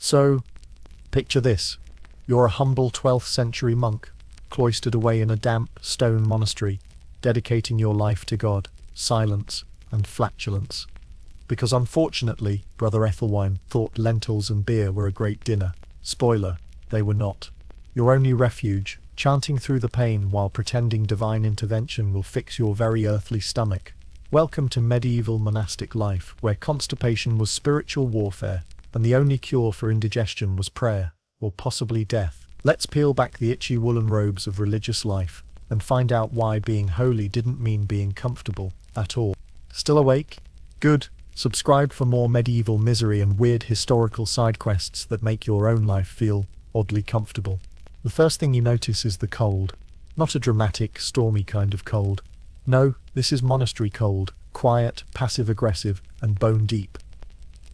So, picture this. You're a humble 12th century monk, cloistered away in a damp stone monastery, dedicating your life to God, silence, and flatulence. Because unfortunately, Brother Ethelwine thought lentils and beer were a great dinner. Spoiler, they were not. Your only refuge, chanting through the pain while pretending divine intervention will fix your very earthly stomach. Welcome to medieval monastic life, where constipation was spiritual warfare, and the only cure for indigestion was prayer, or possibly death. Let's peel back the itchy woolen robes of religious life, and find out why being holy didn't mean being comfortable, at all. Still awake? Good. Subscribe for more medieval misery and weird historical side quests that make your own life feel oddly comfortable. The first thing you notice is the cold. Not a dramatic, stormy kind of cold. No, this is monastery cold, quiet, passive-aggressive, and bone-deep.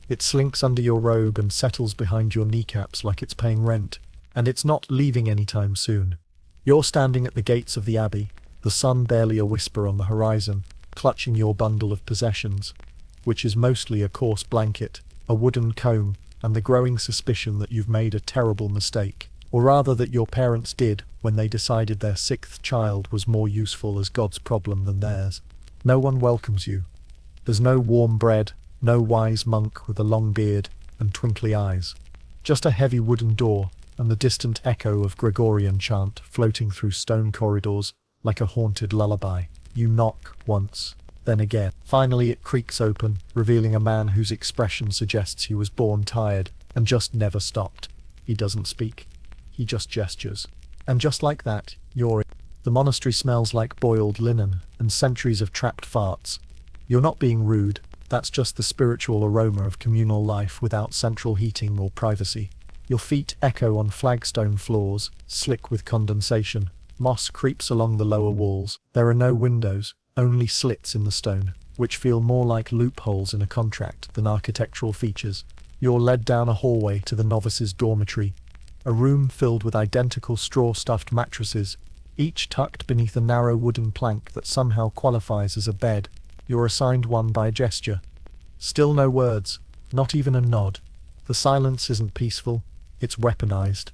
It slinks under your robe and settles behind your kneecaps like it's paying rent, and it's not leaving anytime soon. You're standing at the gates of the abbey, the sun barely a whisper on the horizon, clutching your bundle of possessions, which is mostly a coarse blanket, a wooden comb, and the growing suspicion that you've made a terrible mistake, or rather that your parents did when they decided their 6th child was more useful as God's problem than theirs. No one welcomes you. There's no warm bread, no wise monk with a long beard and twinkly eyes. Just a heavy wooden door, and the distant echo of Gregorian chant floating through stone corridors like a haunted lullaby. You knock once, then again. Finally it creaks open, revealing a man whose expression suggests he was born tired and just never stopped. He doesn't speak. He just gestures. And just like that, you're in. The monastery smells like boiled linen and centuries of trapped farts. You're not being rude, that's just the spiritual aroma of communal life without central heating or privacy. Your feet echo on flagstone floors, slick with condensation. Moss creeps along the lower walls. There are no windows, only slits in the stone, which feel more like loopholes in a contract than architectural features. You're led down a hallway to the novices' dormitory, a room filled with identical straw-stuffed mattresses, each tucked beneath a narrow wooden plank that somehow qualifies as a bed. You're assigned one by gesture. Still no words, not even a nod. The silence isn't peaceful, it's weaponized.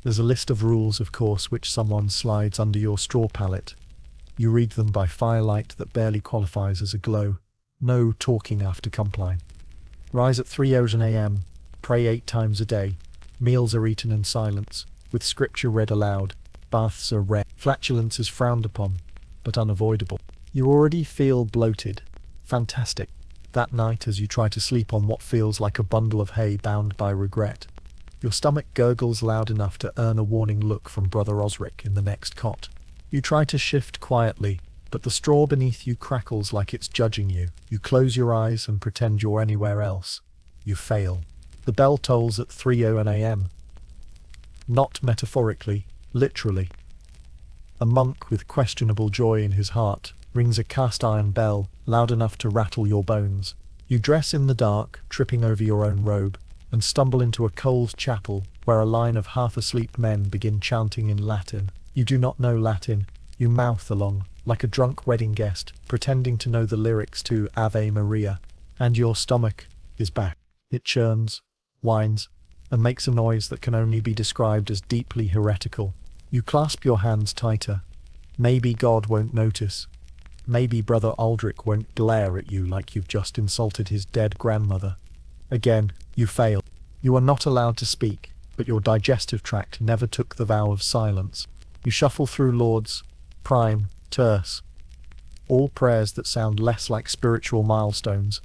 There's a list of rules, of course, which someone slides under your straw pallet. You read them by firelight that barely qualifies as a glow. No talking after compline. Rise at 3 a.m, pray 8 times a day. Meals are eaten in silence, with scripture read aloud. Baths are rare. Flatulence is frowned upon, but unavoidable. You already feel bloated. Fantastic. That night, as you try to sleep on what feels like a bundle of hay bound by regret, your stomach gurgles loud enough to earn a warning look from Brother Osric in the next cot. You try to shift quietly, but the straw beneath you crackles like it's judging you. You close your eyes and pretend you're anywhere else. You fail. The bell tolls at 3 a.m. Not metaphorically, literally. A monk with questionable joy in his heart rings a cast-iron bell, loud enough to rattle your bones. You dress in the dark, tripping over your own robe, and stumble into a cold chapel where a line of half-asleep men begin chanting in Latin. You do not know Latin. You mouth along, like a drunk wedding guest, pretending to know the lyrics to Ave Maria. And your stomach is back. It churns, whines, and makes a noise that can only be described as deeply heretical. You clasp your hands tighter. Maybe God won't notice. Maybe Brother Aldrich won't glare at you like you've just insulted his dead grandmother. Again, you fail. You are not allowed to speak, but your digestive tract never took the vow of silence. You shuffle through Lauds, Prime, Terce. All prayers that sound less like spiritual milestones,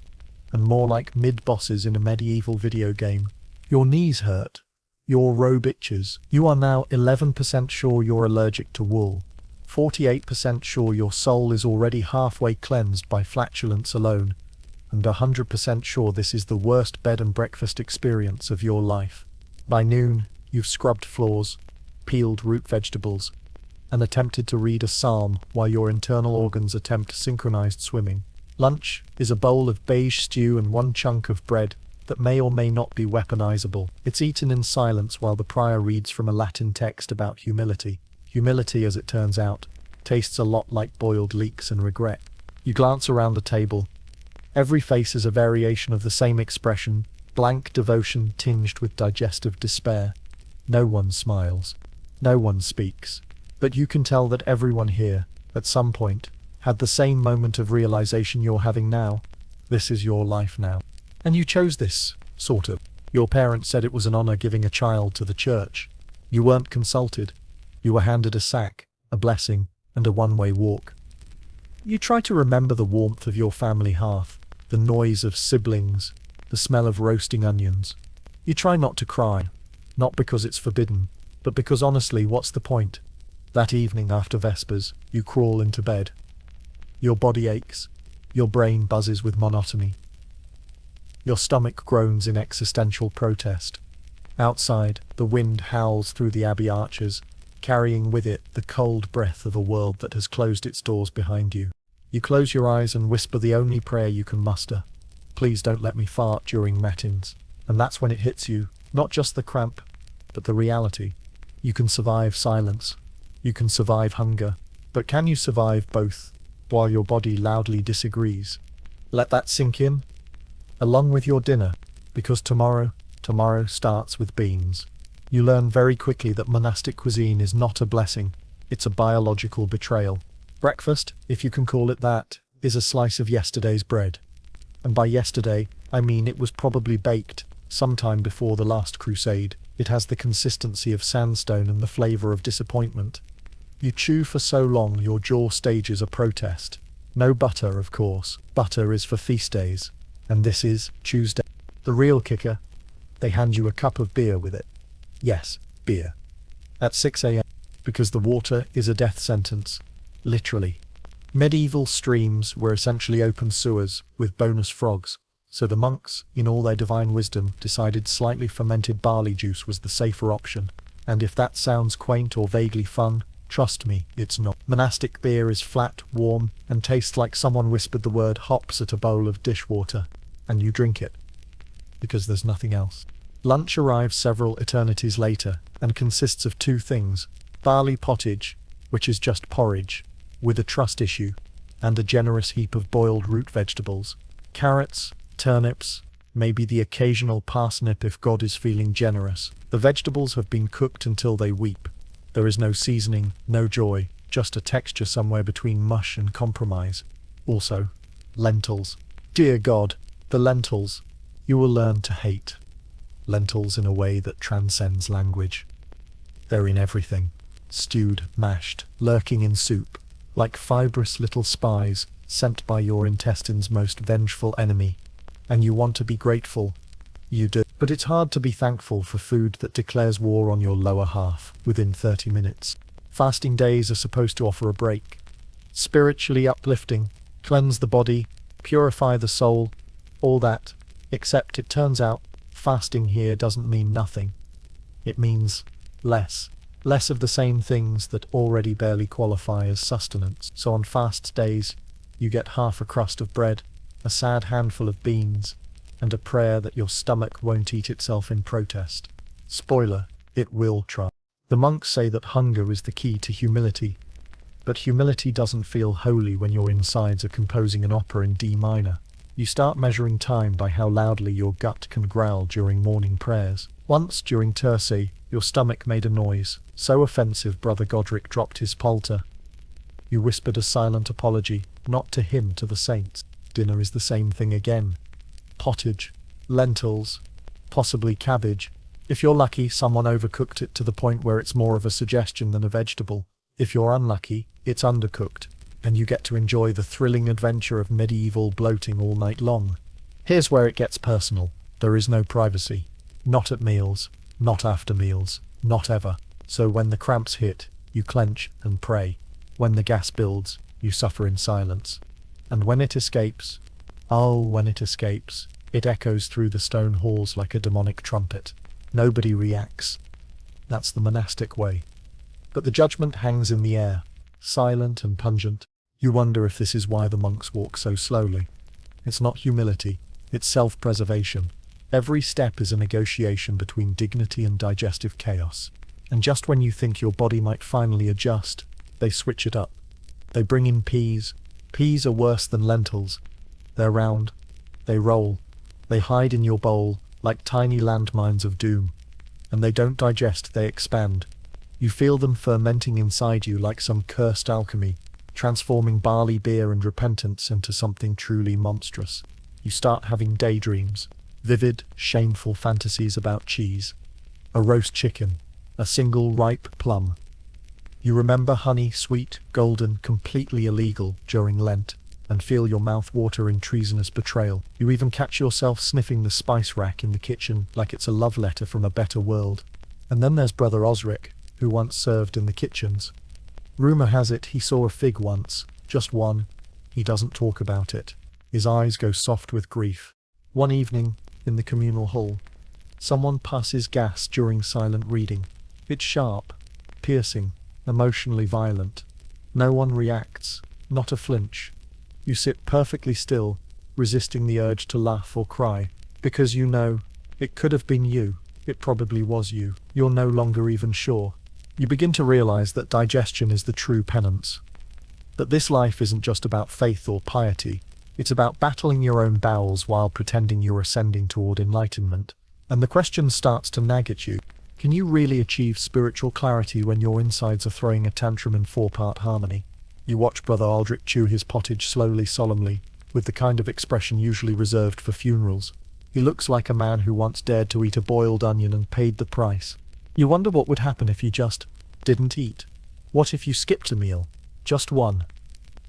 and more like mid-bosses in a medieval video game. Your knees hurt. Your robe itches. You are now 11% sure you're allergic to wool. 48% sure your soul is already halfway cleansed by flatulence alone, and 100% sure this is the worst bed and breakfast experience of your life. By noon, you've scrubbed floors, peeled root vegetables, and attempted to read a psalm while your internal organs attempt synchronized swimming. Lunch is a bowl of beige stew and one chunk of bread that may or may not be weaponizable. It's eaten in silence while the prior reads from a Latin text about humility. Humility, as it turns out, tastes a lot like boiled leeks and regret. You glance around the table. Every face is a variation of the same expression, blank devotion tinged with digestive despair. No one smiles. No one speaks. But you can tell that everyone here, at some point, had the same moment of realization you're having now. This is your life now. And you chose this, sort of. Your parents said it was an honor giving a child to the church. You weren't consulted. You were handed a sack, a blessing, and a one-way walk. You try to remember the warmth of your family hearth, the noise of siblings, the smell of roasting onions. You try not to cry, not because it's forbidden, but because honestly, what's the point? That evening after Vespers, you crawl into bed. Your body aches. Your brain buzzes with monotony. Your stomach groans in existential protest. Outside, the wind howls through the abbey arches, carrying with it the cold breath of a world that has closed its doors behind you. You close your eyes and whisper the only prayer you can muster. Please don't let me fart during matins. And that's when it hits you, not just the cramp, but the reality. You can survive silence. You can survive hunger. But can you survive both, while your body loudly disagrees? Let that sink in, along with your dinner, because tomorrow starts with beans. You learn very quickly that monastic cuisine is not a blessing, it's a biological betrayal. Breakfast, if you can call it that, is a slice of yesterday's bread. And by yesterday, I mean it was probably baked, sometime before the last crusade. It has the consistency of sandstone and the flavor of disappointment. You chew for so long your jaw stages a protest. No butter, of course. Butter is for feast days. And this is Tuesday. The real kicker, they hand you a cup of beer with it. Yes, beer. At 6 a.m. because the water is a death sentence. Literally. Medieval streams were essentially open sewers with bonus frogs, so the monks, in all their divine wisdom, decided slightly fermented barley juice was the safer option. And if that sounds quaint or vaguely fun, trust me, it's not. Monastic beer is flat, warm, and tastes like someone whispered the word hops at a bowl of dishwater, and you drink it. Because there's nothing else. Lunch arrives several eternities later, and consists of two things: barley pottage, which is just porridge, with a trust issue, and a generous heap of boiled root vegetables. Carrots, turnips, maybe the occasional parsnip if God is feeling generous. The vegetables have been cooked until they weep. There is no seasoning, no joy, just a texture somewhere between mush and compromise. Also, lentils. Dear God, the lentils. You will learn to hate lentils in a way that transcends language. They're in everything. Stewed, mashed, lurking in soup, like fibrous little spies sent by your intestine's most vengeful enemy. And you want to be grateful. You do. But it's hard to be thankful for food that declares war on your lower half within 30 minutes. Fasting days are supposed to offer a break. Spiritually uplifting, cleanse the body, purify the soul, all that. Except it turns out, fasting here doesn't mean nothing. It means less. Less of the same things that already barely qualify as sustenance. So on fast days, you get half a crust of bread, a sad handful of beans, and a prayer that your stomach won't eat itself in protest. Spoiler, it will try. The monks say that hunger is the key to humility, but humility doesn't feel holy when your insides are composing an opera in D minor. You start measuring time by how loudly your gut can growl during morning prayers. Once, during Terce, your stomach made a noise, so offensive Brother Godric dropped his palter. You whispered a silent apology, not to him, to the saints. Dinner is the same thing again. Pottage, lentils, possibly cabbage. If you're lucky, someone overcooked it to the point where it's more of a suggestion than a vegetable. If you're unlucky, it's undercooked, and you get to enjoy the thrilling adventure of medieval bloating all night long. Here's where it gets personal. There is no privacy. Not at meals, not after meals, not ever. So when the cramps hit, you clench and pray. When the gas builds, you suffer in silence. And when it escapes, oh, when it escapes, it echoes through the stone halls like a demonic trumpet. Nobody reacts. That's the monastic way. But the judgment hangs in the air, silent and pungent. You wonder if this is why the monks walk so slowly. It's not humility, it's self-preservation. Every step is a negotiation between dignity and digestive chaos. And just when you think your body might finally adjust, they switch it up. They bring in peas. Peas are worse than lentils. They're round. They roll. They hide in your bowl, like tiny landmines of doom. And they don't digest, they expand. You feel them fermenting inside you like some cursed alchemy, transforming barley beer and repentance into something truly monstrous. You start having daydreams, vivid, shameful fantasies about cheese, a roast chicken, a single ripe plum. You remember honey, sweet, golden, completely illegal during Lent, and feel your mouth water in treasonous betrayal. You even catch yourself sniffing the spice rack in the kitchen like it's a love letter from a better world. And then there's Brother Osric, who once served in the kitchens. Rumor has it he saw a fig once, just one. He doesn't talk about it. His eyes go soft with grief. One evening, in the communal hall, someone passes gas during silent reading. It's sharp, piercing, emotionally violent. No one reacts, not a flinch. You sit perfectly still, resisting the urge to laugh or cry, because you know, it could have been you, it probably was you. You're no longer even sure. You begin to realize that digestion is the true penance. That this life isn't just about faith or piety, it's about battling your own bowels while pretending you're ascending toward enlightenment. And the question starts to nag at you. Can you really achieve spiritual clarity when your insides are throwing a tantrum in 4-part harmony? You watch Brother Aldrich chew his pottage slowly, solemnly, with the kind of expression usually reserved for funerals. He looks like a man who once dared to eat a boiled onion and paid the price. You wonder what would happen if you just didn't eat. What if you skipped a meal? Just one.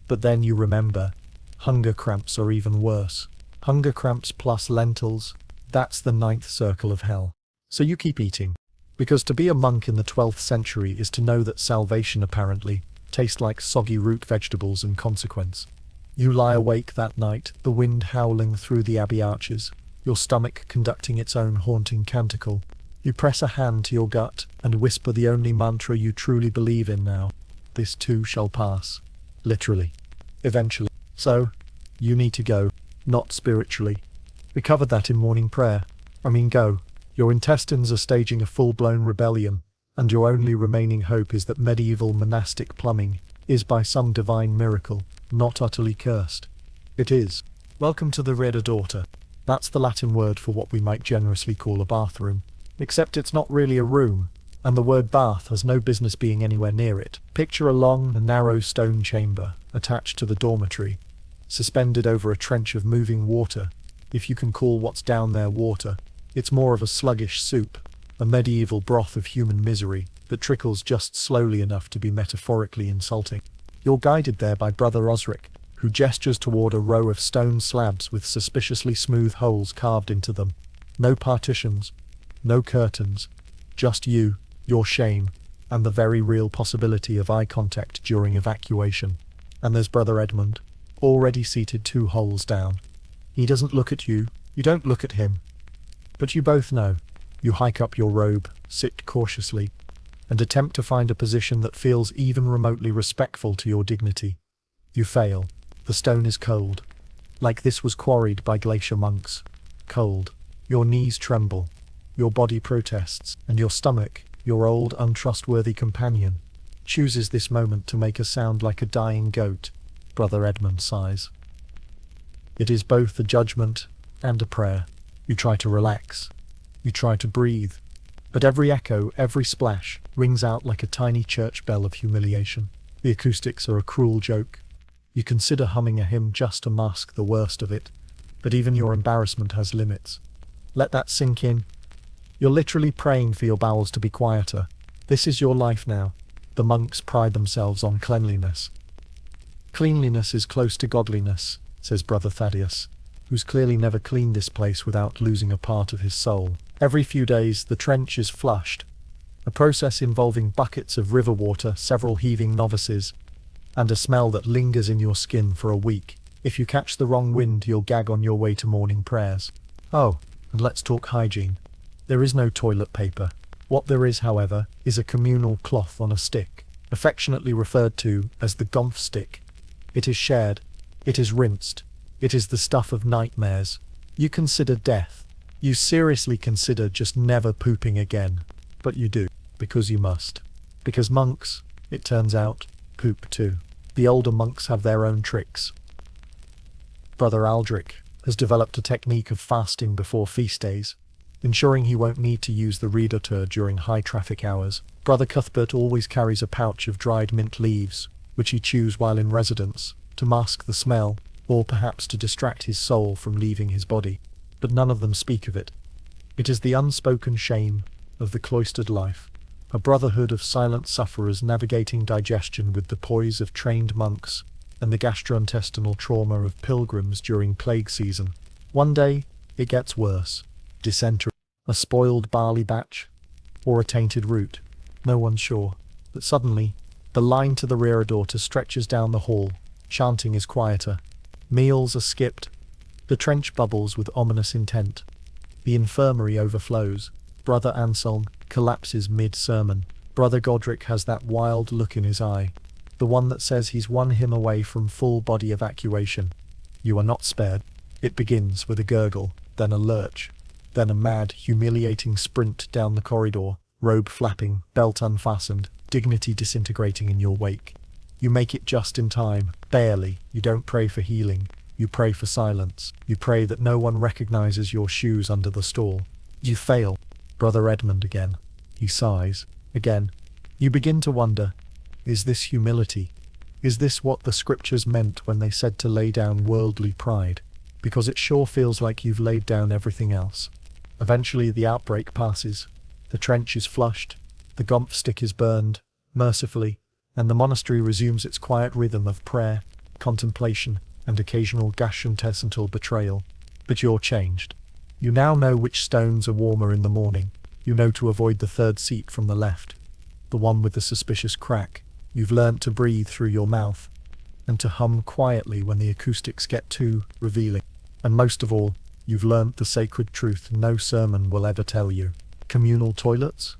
But then you remember, hunger cramps are even worse. Hunger cramps plus lentils, that's the 9th circle of hell. So you keep eating. Because to be a monk in the 12th century is to know that salvation apparently tastes like soggy root vegetables and consequence. You lie awake that night, the wind howling through the abbey arches, your stomach conducting its own haunting canticle. You press a hand to your gut and whisper the only mantra you truly believe in now. This too shall pass. Literally. Eventually. So, you need to go. Not spiritually. We covered that in morning prayer. Go. Your intestines are staging a full-blown rebellion, and your only remaining hope is that medieval monastic plumbing is by some divine miracle not utterly cursed. It is. Welcome to the Reda Daughter. That's the Latin word for what we might generously call a bathroom. Except it's not really a room, and the word bath has no business being anywhere near it. Picture a long, narrow stone chamber attached to the dormitory, suspended over a trench of moving water. If you can call what's down there water, it's more of a sluggish soup, a medieval broth of human misery that trickles just slowly enough to be metaphorically insulting. You're guided there by Brother Osric, who gestures toward a row of stone slabs with suspiciously smooth holes carved into them. No partitions, no curtains, just you, your shame, and the very real possibility of eye contact during evacuation. And there's Brother Edmund, already seated 2 holes down. He doesn't look at you, you don't look at him. But you both know. You hike up your robe, sit cautiously, and attempt to find a position that feels even remotely respectful to your dignity. You fail. The stone is cold. Like this was quarried by glacier monks. Cold. Your knees tremble. Your body protests, and your stomach, your old untrustworthy companion, chooses this moment to make a sound like a dying goat. Brother Edmund sighs. It is both a judgment and a prayer. You try to relax. You try to breathe. But every echo, every splash, rings out like a tiny church bell of humiliation. The acoustics are a cruel joke. You consider humming a hymn just to mask the worst of it. But even your embarrassment has limits. Let that sink in. You're literally praying for your bowels to be quieter. This is your life now. The monks pride themselves on cleanliness. Cleanliness is close to godliness, says Brother Thaddeus, who's clearly never cleaned this place without losing a part of his soul. Every few days the trench is flushed, a process involving buckets of river water, several heaving novices, and a smell that lingers in your skin for a week. If you catch the wrong wind, you'll gag on your way to morning prayers. Oh, and let's talk hygiene. There is no toilet paper. What there is, however, is a communal cloth on a stick, affectionately referred to as the Gomph stick. It is shared. It is rinsed. It is the stuff of nightmares. You consider death. You seriously consider just never pooping again. But you do, because you must. Because monks, it turns out, poop too. The older monks have their own tricks. Brother Aldrich has developed a technique of fasting before feast days. ensuring he won't need to use the redotor during high traffic hours. Brother Cuthbert always carries a pouch of dried mint leaves, which he chews while in residence, to mask the smell, or perhaps to distract his soul from leaving his body. But none of them speak of it. It is the unspoken shame of the cloistered life, a brotherhood of silent sufferers navigating digestion with the poise of trained monks, and the gastrointestinal trauma of pilgrims during plague season. One day, it gets worse. Dysentery, a spoiled barley batch, or a tainted root. No one's sure. But suddenly, the line to the reredotor stretches down the hall. Chanting is quieter. Meals are skipped. The trench bubbles with ominous intent. The infirmary overflows. Brother Anselm collapses mid-sermon. Brother Godric has that wild look in his eye, the one that says he's won him away from full-body evacuation. You are not spared. It begins with a gurgle, then a lurch, then a mad, humiliating sprint down the corridor, robe flapping, belt unfastened, dignity disintegrating in your wake. You make it just in time, barely. You don't pray for healing. You pray for silence. You pray that no one recognizes your shoes under the stall. You fail. Brother Edmund again. He sighs. Again. You begin to wonder, is this humility? Is this what the scriptures meant when they said to lay down worldly pride? Because it sure feels like you've laid down everything else. Eventually the outbreak passes. The trench is flushed. The gomp stick is burned, mercifully, and the monastery resumes its quiet rhythm of prayer, contemplation, and occasional gastrointestinal betrayal. But you're changed. You now know which stones are warmer in the morning. You know to avoid the third seat from the left, the one with the suspicious crack. You've learnt to breathe through your mouth, and to hum quietly when the acoustics get too revealing. And most of all, you've learnt the sacred truth no sermon will ever tell you. Communal toilets?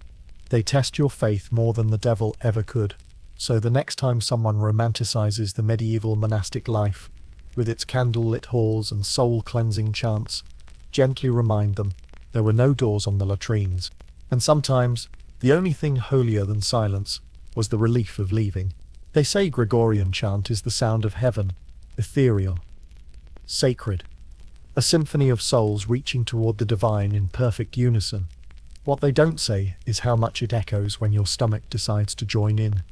They test your faith more than the devil ever could. So the next time someone romanticizes the medieval monastic life, with its candle-lit halls and soul-cleansing chants, gently remind them there were no doors on the latrines. And sometimes, the only thing holier than silence was the relief of leaving. They say Gregorian chant is the sound of heaven, ethereal, sacred, a symphony of souls reaching toward the divine in perfect unison. What they don't say is how much it echoes when your stomach decides to join in.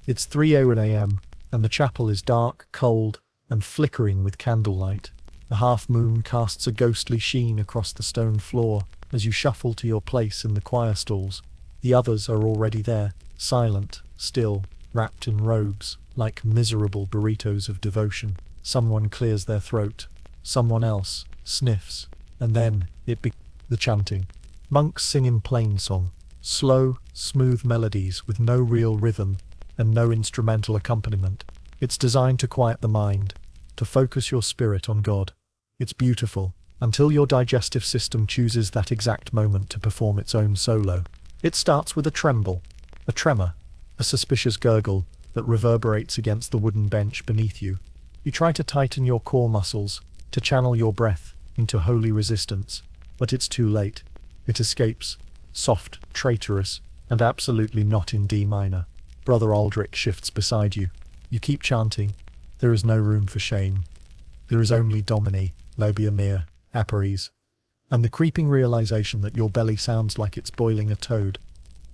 It's 3 a.m., and the chapel is dark, cold, and flickering with candlelight. The half-moon casts a ghostly sheen across the stone floor as you shuffle to your place in the choir stalls. The others are already there, silent, still, wrapped in robes, like miserable burritos of devotion. Someone clears their throat. Someone else sniffs. And then the chanting. Monks sing in plain song, slow, smooth melodies with no real rhythm and no instrumental accompaniment. It's designed to quiet the mind, to focus your spirit on God. It's beautiful, until your digestive system chooses that exact moment to perform its own solo. It starts with a tremble, a tremor, a suspicious gurgle that reverberates against the wooden bench beneath you. You try to tighten your core muscles, to channel your breath into holy resistance, but it's too late. It escapes, soft, traitorous, and absolutely not in D minor. Brother Aldrich shifts beside you. You keep chanting. There is no room for shame. There is only Domini, Lobia Mir, Aperes, and the creeping realization that your belly sounds like it's boiling a toad.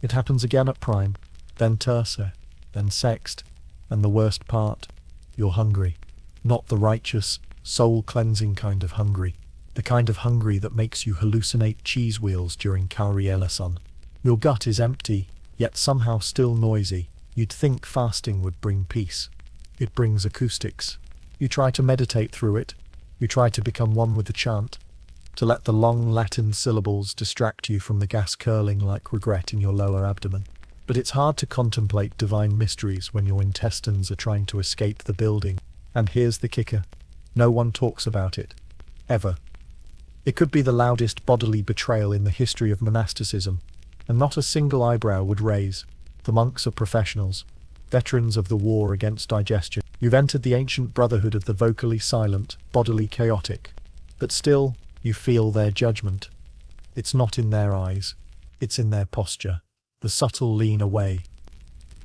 It happens again at prime, then tercer, then sext, and the worst part, you're hungry. Not the righteous, soul-cleansing kind of hungry. The kind of hungry that makes you hallucinate cheese wheels during Kaurielason. Your gut is empty, yet somehow still noisy. You'd think fasting would bring peace. It brings acoustics. You try to meditate through it. You try to become one with the chant, to let the long Latin syllables distract you from the gas curling like regret in your lower abdomen. But it's hard to contemplate divine mysteries when your intestines are trying to escape the building. And here's the kicker. No one talks about it. Ever. It could be the loudest bodily betrayal in the history of monasticism, and not a single eyebrow would raise. The monks are professionals, veterans of the war against digestion. You've entered the ancient brotherhood of the vocally silent, bodily chaotic. But still, you feel their judgment. It's not in their eyes. It's in their posture. The subtle lean away.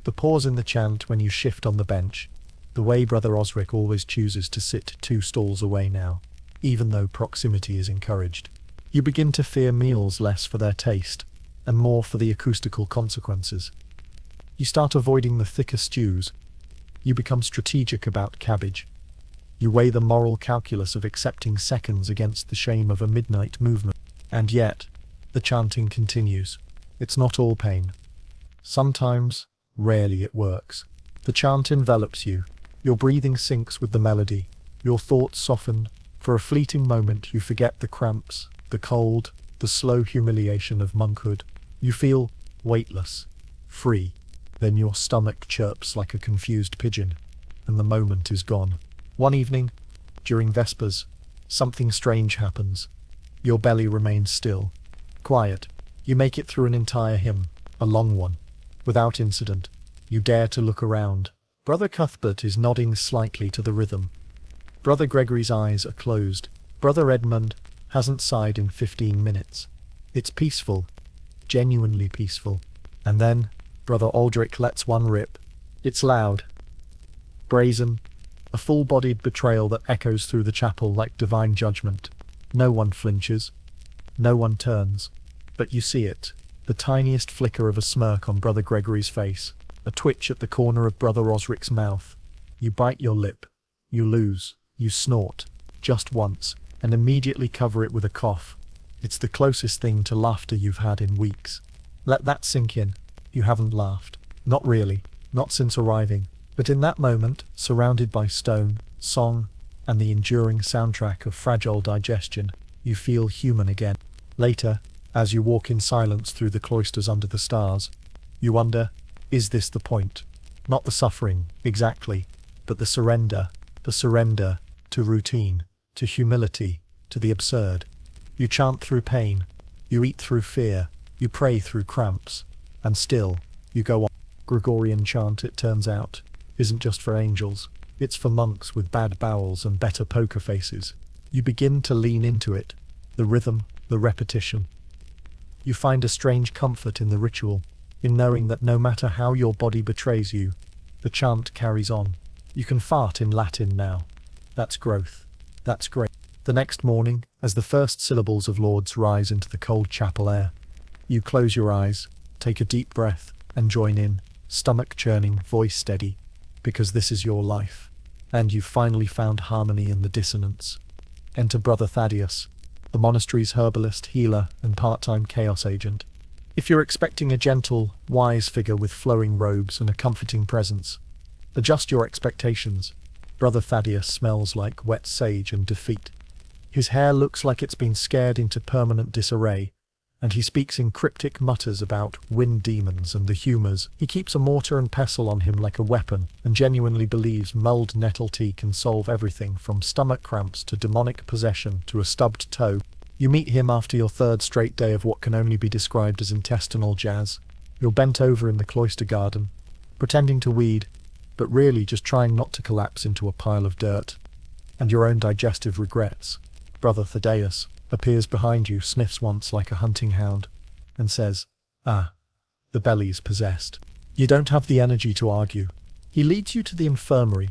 The pause in the chant when you shift on the bench. The way Brother Osric always chooses to sit 2 stalls away now, even though proximity is encouraged. You begin to fear meals less for their taste, and more for the acoustical consequences. You start avoiding the thicker stews. You become strategic about cabbage. You weigh the moral calculus of accepting seconds against the shame of a midnight movement. And yet, the chanting continues. It's not all pain. Sometimes, rarely it works. The chant envelops you. Your breathing syncs with the melody. Your thoughts soften. For a fleeting moment you forget the cramps, the cold, the slow humiliation of monkhood. You feel weightless, free. Then your stomach chirps like a confused pigeon, and the moment is gone. One evening, during Vespers, something strange happens. Your belly remains still, quiet. You make it through an entire hymn, a long one. Without incident, you dare to look around. Brother Cuthbert is nodding slightly to the rhythm. Brother Gregory's eyes are closed. Brother Edmund hasn't sighed in 15 minutes. It's peaceful, genuinely peaceful. And then, Brother Aldrich lets one rip. It's loud, brazen, a full-bodied betrayal that echoes through the chapel like divine judgment. No one flinches. No one turns. But you see it, the tiniest flicker of a smirk on Brother Gregory's face, a twitch at the corner of Brother Osric's mouth. You bite your lip. You lose. You snort, just once, and immediately cover it with a cough. It's the closest thing to laughter you've had in weeks. Let that sink in. You haven't laughed. Not really. Not since arriving. But in that moment, surrounded by stone, song, and the enduring soundtrack of fragile digestion, you feel human again. Later, as you walk in silence through the cloisters under the stars, you wonder, is this the point? Not the suffering, exactly, but the surrender to routine, to humility, to the absurd. You chant through pain, you eat through fear, you pray through cramps, and still, you go on. Gregorian chant, it turns out, isn't just for angels. It's for monks with bad bowels and better poker faces. You begin to lean into it, the rhythm, the repetition. You find a strange comfort in the ritual, in knowing that no matter how your body betrays you, the chant carries on. You can fart in Latin now. That's growth. That's great. The next morning, as the first syllables of Lauds rise into the cold chapel air, you close your eyes, take a deep breath, and join in, stomach churning, voice steady, because this is your life. And you've finally found harmony in the dissonance. Enter Brother Thaddeus, the monastery's herbalist, healer, and part-time chaos agent. If you're expecting a gentle, wise figure with flowing robes and a comforting presence, adjust your expectations. Brother Thaddeus smells like wet sage and defeat. His hair looks like it's been scared into permanent disarray, and he speaks in cryptic mutters about wind demons and the humours. He keeps a mortar and pestle on him like a weapon, and genuinely believes mulled nettle tea can solve everything from stomach cramps to demonic possession to a stubbed toe. You meet him after your third straight day of what can only be described as intestinal jazz. You're bent over in the cloister garden, pretending to weed, but really just trying not to collapse into a pile of dirt, and your own digestive regrets. Brother Thaddeus appears behind you, sniffs once like a hunting hound, and says, "Ah, the belly's possessed." You don't have the energy to argue. He leads you to the infirmary,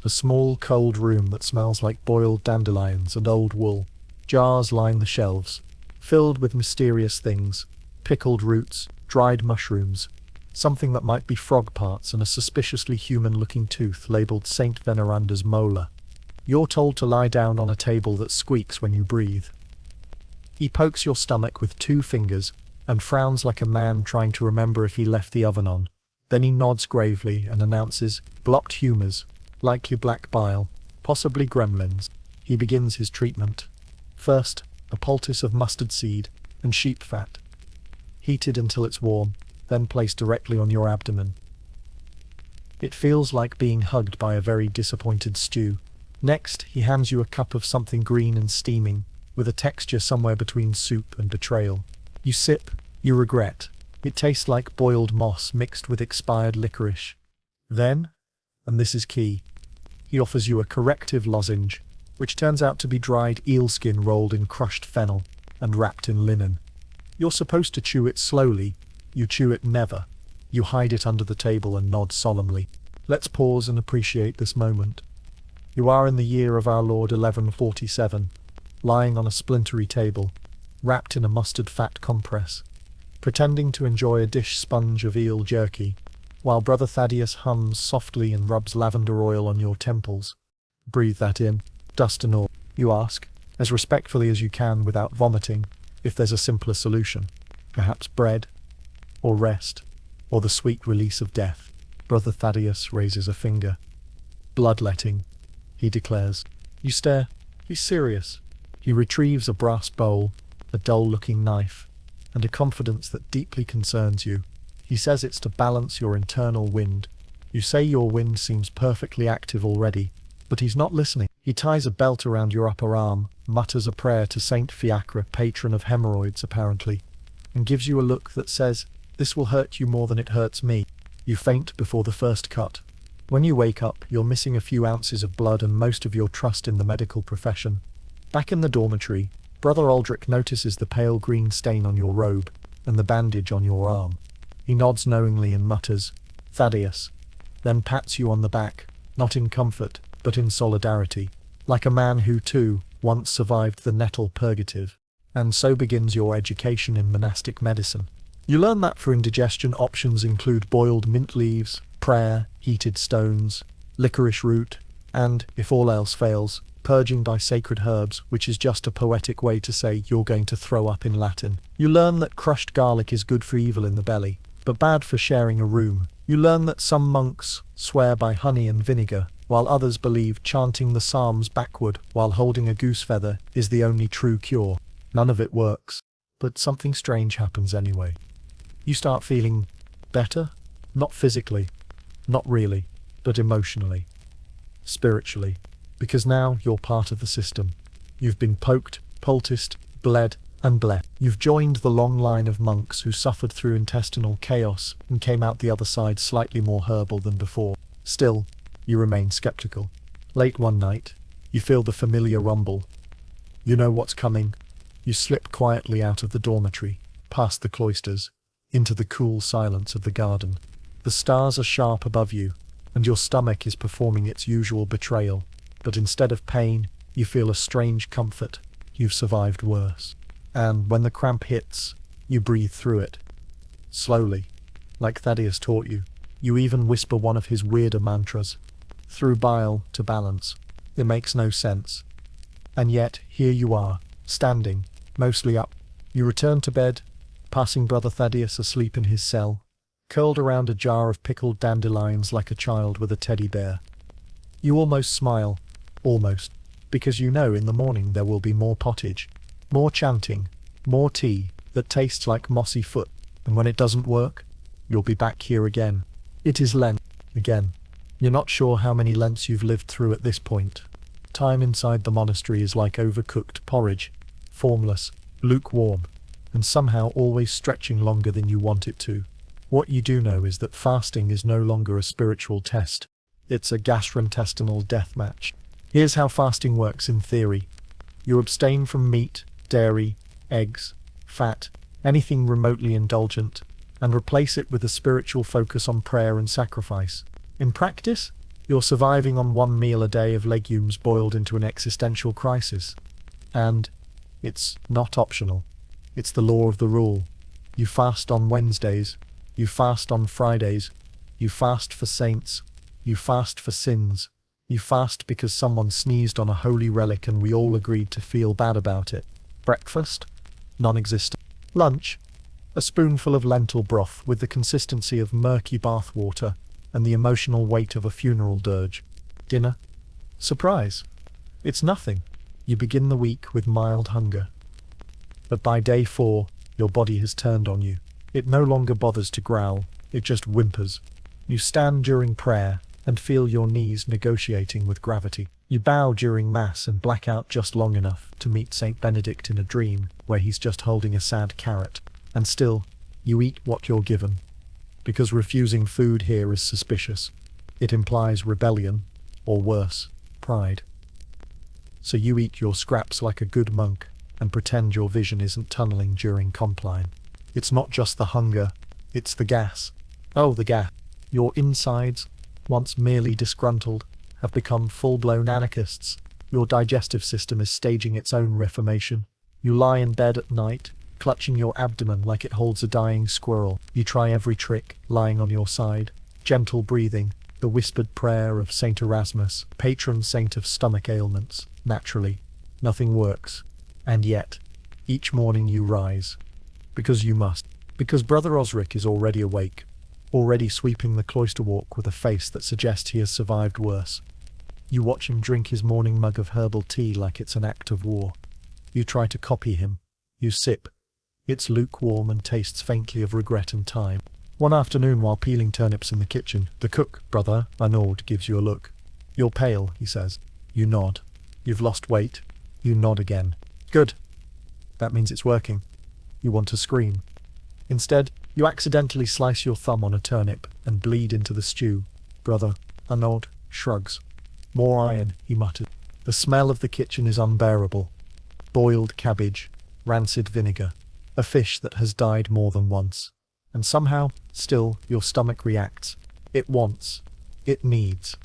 a small, cold room that smells like boiled dandelions and old wool. Jars line the shelves, filled with mysterious things, pickled roots, dried mushrooms, something that might be frog parts, and a suspiciously human-looking tooth labelled Saint Veneranda's molar. You're told to lie down on a table that squeaks when you breathe. He pokes your stomach with 2 fingers and frowns like a man trying to remember if he left the oven on. Then he nods gravely and announces, "Blocked humours, likely black bile, possibly gremlins." He begins his treatment. First, a poultice of mustard seed and sheep fat, heated until it's warm, then placed directly on your abdomen. It feels like being hugged by a very disappointed stew. Next, he hands you a cup of something green and steaming, with a texture somewhere between soup and betrayal. You sip, you regret. It tastes like boiled moss mixed with expired licorice. Then, and this is key, he offers you a corrective lozenge, which turns out to be dried eel skin rolled in crushed fennel and wrapped in linen. You're supposed to chew it slowly. You chew it never. You hide it under the table and nod solemnly. Let's pause and appreciate this moment. You are in the year of our Lord 1147, lying on a splintery table, wrapped in a mustard-fat compress, pretending to enjoy a dish sponge of eel jerky, while Brother Thaddeus hums softly and rubs lavender oil on your temples. Breathe that in, dust and all, you ask, as respectfully as you can without vomiting, if there's a simpler solution. Perhaps bread, or rest, or the sweet release of death. Brother Thaddeus raises a finger. Bloodletting, he declares. You stare. He's serious. He retrieves a brass bowl, a dull-looking knife, and a confidence that deeply concerns you. He says it's to balance your internal wind. You say your wind seems perfectly active already, but he's not listening. He ties a belt around your upper arm, mutters a prayer to Saint Fiacre, patron of hemorrhoids apparently, and gives you a look that says, "This will hurt you more than it hurts me." You faint before the first cut. When you wake up, you're missing a few ounces of blood and most of your trust in the medical profession. Back in the dormitory, Brother Aldrich notices the pale green stain on your robe and the bandage on your arm. He nods knowingly and mutters, "Thaddeus," then pats you on the back, not in comfort, but in solidarity, like a man who, too, once survived the nettle purgative. And so begins your education in monastic medicine. You learn that for indigestion options include boiled mint leaves, prayer, heated stones, licorice root, and, if all else fails, purging by sacred herbs, which is just a poetic way to say you're going to throw up in Latin. You learn that crushed garlic is good for evil in the belly, but bad for sharing a room. You learn that some monks swear by honey and vinegar, while others believe chanting the psalms backward while holding a goose feather is the only true cure. None of it works, but something strange happens anyway. You start feeling better, not physically, not really, but emotionally, spiritually, because now you're part of the system. You've been poked, poulticed, bled, and bled. You've joined the long line of monks who suffered through intestinal chaos and came out the other side slightly more herbal than before. Still, you remain skeptical. Late one night, you feel the familiar rumble. You know what's coming. You slip quietly out of the dormitory, past the cloisters, into the cool silence of the garden. The stars are sharp above you, and your stomach is performing its usual betrayal. But instead of pain, you feel a strange comfort. You've survived worse. And when the cramp hits, you breathe through it. Slowly, like Thaddeus taught you. You even whisper one of his weirder mantras. Through bile to balance. It makes no sense. And yet, here you are, standing, mostly up. You return to bed, passing Brother Thaddeus asleep in his cell, curled around a jar of pickled dandelions like a child with a teddy bear. You almost smile, almost, because you know in the morning there will be more pottage, more chanting, more tea that tastes like mossy foot, and when it doesn't work, you'll be back here again. It is Lent, again. You're not sure how many Lents you've lived through at this point. Time inside the monastery is like overcooked porridge, formless, lukewarm, and somehow always stretching longer than you want it to. What you do know is that fasting is no longer a spiritual test. It's a gastrointestinal death match. Here's how fasting works in theory. You abstain from meat, dairy, eggs, fat, anything remotely indulgent, and replace it with a spiritual focus on prayer and sacrifice. In practice, you're surviving on one meal a day of legumes boiled into an existential crisis. And it's not optional. It's the law of the rule. You fast on Wednesdays. You fast on Fridays. You fast for saints. You fast for sins. You fast because someone sneezed on a holy relic and we all agreed to feel bad about it. Breakfast? Non-existent. Lunch? A spoonful of lentil broth with the consistency of murky bath water and the emotional weight of a funeral dirge. Dinner? Surprise. It's nothing. You begin the week with mild hunger. But by day 4, your body has turned on you. It no longer bothers to growl, it just whimpers. You stand during prayer and feel your knees negotiating with gravity. You bow during Mass and black out just long enough to meet Saint Benedict in a dream where he's just holding a sad carrot. And still, you eat what you're given. Because refusing food here is suspicious. It implies rebellion, or worse, pride. So you eat your scraps like a good monk and pretend your vision isn't tunneling during compline. It's not just the hunger, it's the gas. Oh, the gas. Your insides, once merely disgruntled, have become full-blown anarchists. Your digestive system is staging its own reformation. You lie in bed at night, clutching your abdomen like it holds a dying squirrel. You try every trick, lying on your side. Gentle breathing, the whispered prayer of Saint Erasmus, patron saint of stomach ailments. Naturally, nothing works. And yet, each morning you rise. Because you must. Because Brother Osric is already awake, already sweeping the cloister walk with a face that suggests he has survived worse. You watch him drink his morning mug of herbal tea like it's an act of war. You try to copy him. You sip. It's lukewarm and tastes faintly of regret and time. One afternoon while peeling turnips in the kitchen, the cook, Brother Arnaud, gives you a look. You're pale, he says. You nod. You've lost weight. You nod again. Good. That means it's working. You want to scream. Instead, you accidentally slice your thumb on a turnip and bleed into the stew. Brother Arnaud shrugs. More iron, he muttered. The smell of the kitchen is unbearable. Boiled cabbage, rancid vinegar, a fish that has died more than once. And somehow, still, your stomach reacts. It wants. It needs.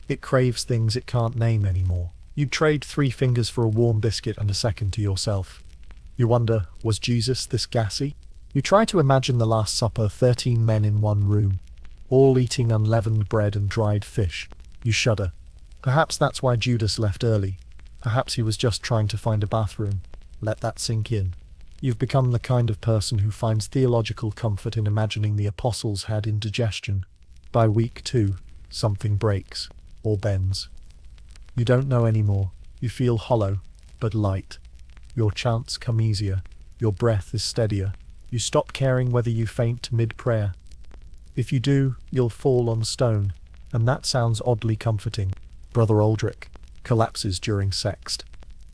It craves things it can't name anymore. You trade 3 fingers for a warm biscuit and a second to yourself. You wonder, was Jesus this gassy? You try to imagine the Last Supper, 13 men in one room, all eating unleavened bread and dried fish. You shudder. Perhaps that's why Judas left early. Perhaps he was just trying to find a bathroom. Let that sink in. You've become the kind of person who finds theological comfort in imagining the apostles had indigestion. By week 2, something breaks, or bends. You don't know anymore. You feel hollow, but light. Your chants come easier. Your breath is steadier. You stop caring whether you faint mid-prayer. If you do, you'll fall on stone, and that sounds oddly comforting. Brother Aldrich collapses during sext.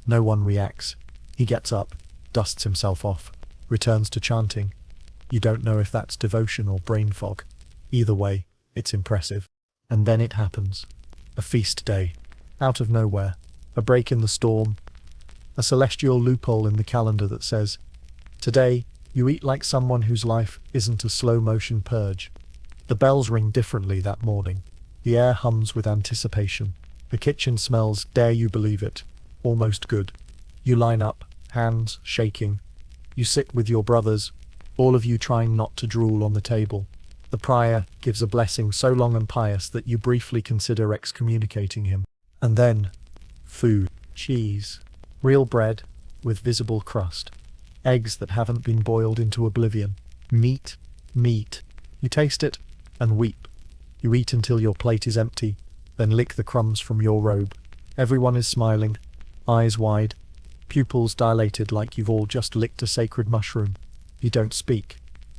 No one reacts. He gets up, dusts himself off, returns to chanting. You don't know if that's devotion or brain fog. Either way, it's impressive. And then it happens. A feast day. Out of nowhere. A break in the storm. A celestial loophole in the calendar that says, today, you eat like someone whose life isn't a slow-motion purge. The bells ring differently that morning. The air hums with anticipation. The kitchen smells, dare you believe it, almost good. You line up, hands shaking. You sit with your brothers, all of you trying not to drool on the table. The prior gives a blessing so long and pious that you briefly consider excommunicating him. And then, food, cheese, real bread with visible crust, eggs that haven't been boiled into oblivion, meat. You taste it and weep. You eat until your plate is empty, then lick the crumbs from your robe. Everyone is smiling, eyes wide, pupils dilated like you've all just licked a sacred mushroom. You don't speak,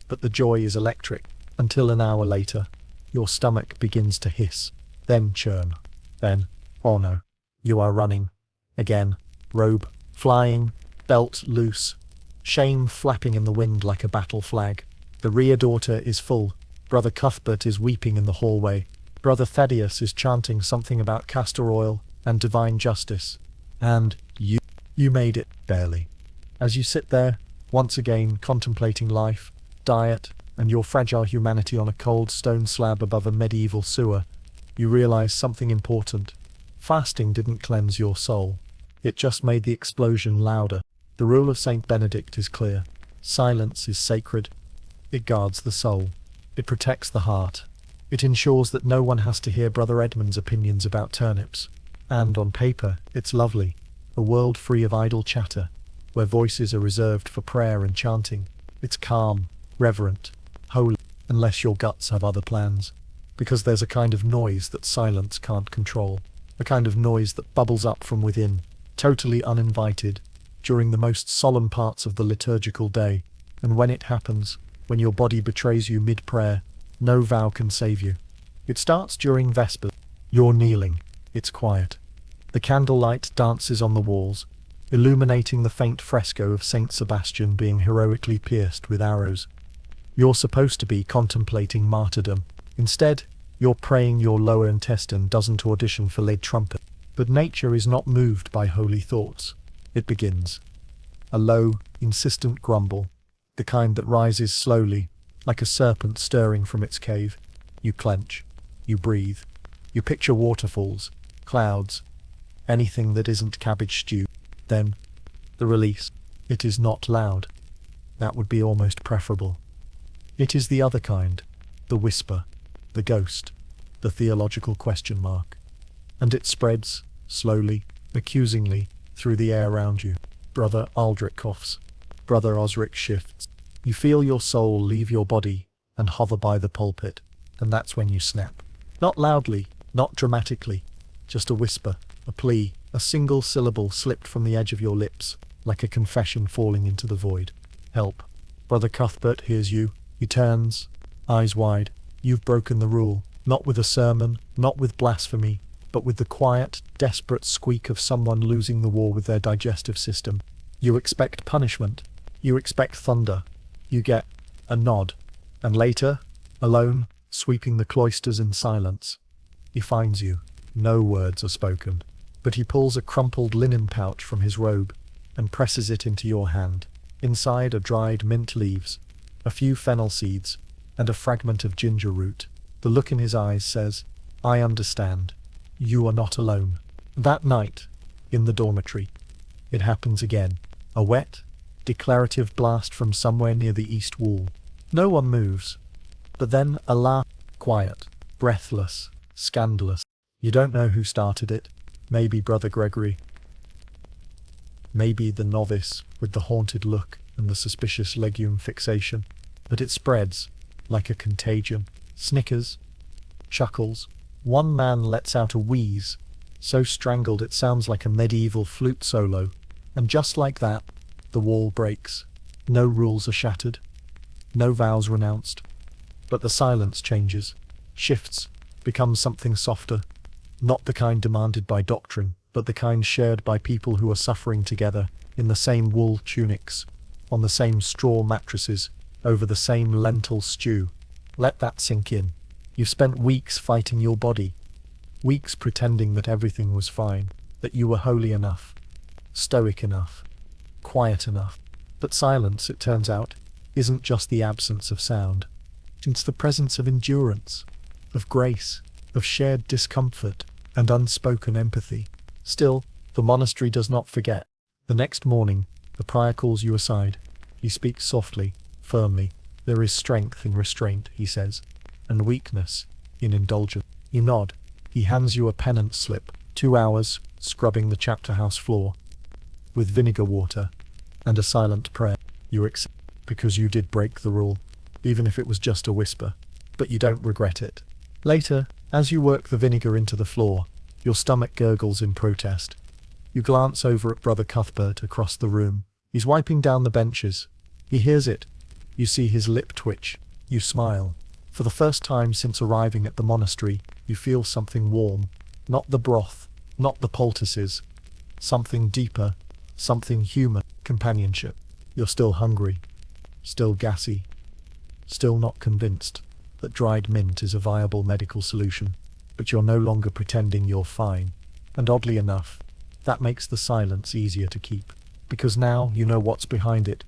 but the joy is electric, until an hour later, your stomach begins to hiss, then churn. Then, oh no, you are running. Again, robe flying, belt loose, shame flapping in the wind like a battle flag. The rear daughter is full. Brother Cuthbert is weeping in the hallway. Brother Thaddeus is chanting something about castor oil and divine justice. And you made it, barely. As you sit there, once again contemplating life, diet, and your fragile humanity on a cold stone slab above a medieval sewer, you realize something important. Fasting didn't cleanse your soul. It just made the explosion louder. The rule of Saint Benedict is clear. Silence is sacred. It guards the soul. It protects the heart. It ensures that no one has to hear Brother Edmund's opinions about turnips. And on paper, it's lovely. A world free of idle chatter, where voices are reserved for prayer and chanting. It's calm, reverent, holy, unless your guts have other plans. Because there's a kind of noise that silence can't control. A kind of noise that bubbles up from within, totally uninvited, during the most solemn parts of the liturgical day. And when it happens, when your body betrays you mid-prayer, no vow can save you. It starts during Vespers. You're kneeling. It's quiet. The candlelight dances on the walls, illuminating the faint fresco of Saint Sebastian being heroically pierced with arrows. You're supposed to be contemplating martyrdom. Instead, you're praying your lower intestine doesn't audition for lead trumpet. But nature is not moved by holy thoughts. It begins. A low, insistent grumble, the kind that rises slowly, like a serpent stirring from its cave. You clench. You breathe. You picture waterfalls, clouds, anything that isn't cabbage stew. Then, the release. It is not loud. That would be almost preferable. It is the other kind, the whisper, the ghost, the theological question mark. And it spreads, slowly, accusingly, through the air around you. Brother Aldrich coughs. Brother Osric shifts. You feel your soul leave your body and hover by the pulpit, and that's when you snap. Not loudly, not dramatically, just a whisper, a plea, a single syllable slipped from the edge of your lips, like a confession falling into the void. Help. Brother Cuthbert hears you. He turns, eyes wide. You've broken the rule, not with a sermon, not with blasphemy, but with the quiet, desperate squeak of someone losing the war with their digestive system. You expect punishment. You expect thunder. You get a nod. And later, alone, sweeping the cloisters in silence, he finds you. No words are spoken, but he pulls a crumpled linen pouch from his robe and presses it into your hand. Inside are dried mint leaves, a few fennel seeds, and a fragment of ginger root. The look in his eyes says, I understand. You are not alone. That night, in the dormitory, it happens again. A wet, declarative blast from somewhere near the east wall. No one moves. But then a laugh, quiet, breathless, scandalous. You don't know who started it. Maybe Brother Gregory. Maybe the novice with the haunted look and the suspicious legume fixation. But it spreads, like a contagion. Snickers, chuckles. One man lets out a wheeze, so strangled it sounds like a medieval flute solo. And just like that, the wall breaks. No rules are shattered. No vows renounced. But the silence changes, shifts, becomes something softer. Not the kind demanded by doctrine, but the kind shared by people who are suffering together, in the same wool tunics, on the same straw mattresses, over the same lentil stew. Let that sink in. You've spent weeks fighting your body. Weeks pretending that everything was fine, that you were holy enough, stoic enough, quiet enough. But silence, it turns out, isn't just the absence of sound. It's the presence of endurance, of grace, of shared discomfort, and unspoken empathy. Still, the monastery does not forget. The next morning, the prior calls you aside. He speaks softly, firmly. There is strength in restraint, he says, and weakness in indulgence. You nod. He hands you a penance slip. 2 hours, scrubbing the chapter house floor, with vinegar water, and a silent prayer. You accept, because you did break the rule, even if it was just a whisper, but you don't regret it. Later, as you work the vinegar into the floor, your stomach gurgles in protest. You glance over at Brother Cuthbert across the room. He's wiping down the benches. He hears it. You see his lip twitch. You smile. For the first time since arriving at the monastery, you feel something warm. Not the broth, not the poultices. Something deeper, something human. Companionship. You're still hungry, still gassy, still not convinced that dried mint is a viable medical solution, but you're no longer pretending you're fine. And oddly enough, that makes the silence easier to keep, because now you know what's behind it.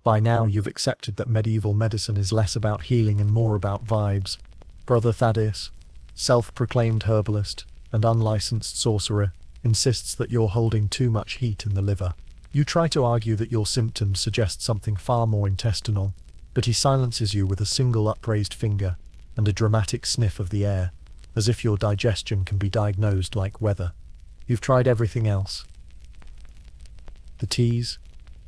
By now you've accepted that medieval medicine is less about healing and more about vibes. Brother Thaddeus, self-proclaimed herbalist and unlicensed sorcerer, insists that you're holding too much heat in the liver. You try to argue that your symptoms suggest something far more intestinal, but he silences you with a single upraised finger and a dramatic sniff of the air, as if your digestion can be diagnosed like weather. You've tried everything else. The teas,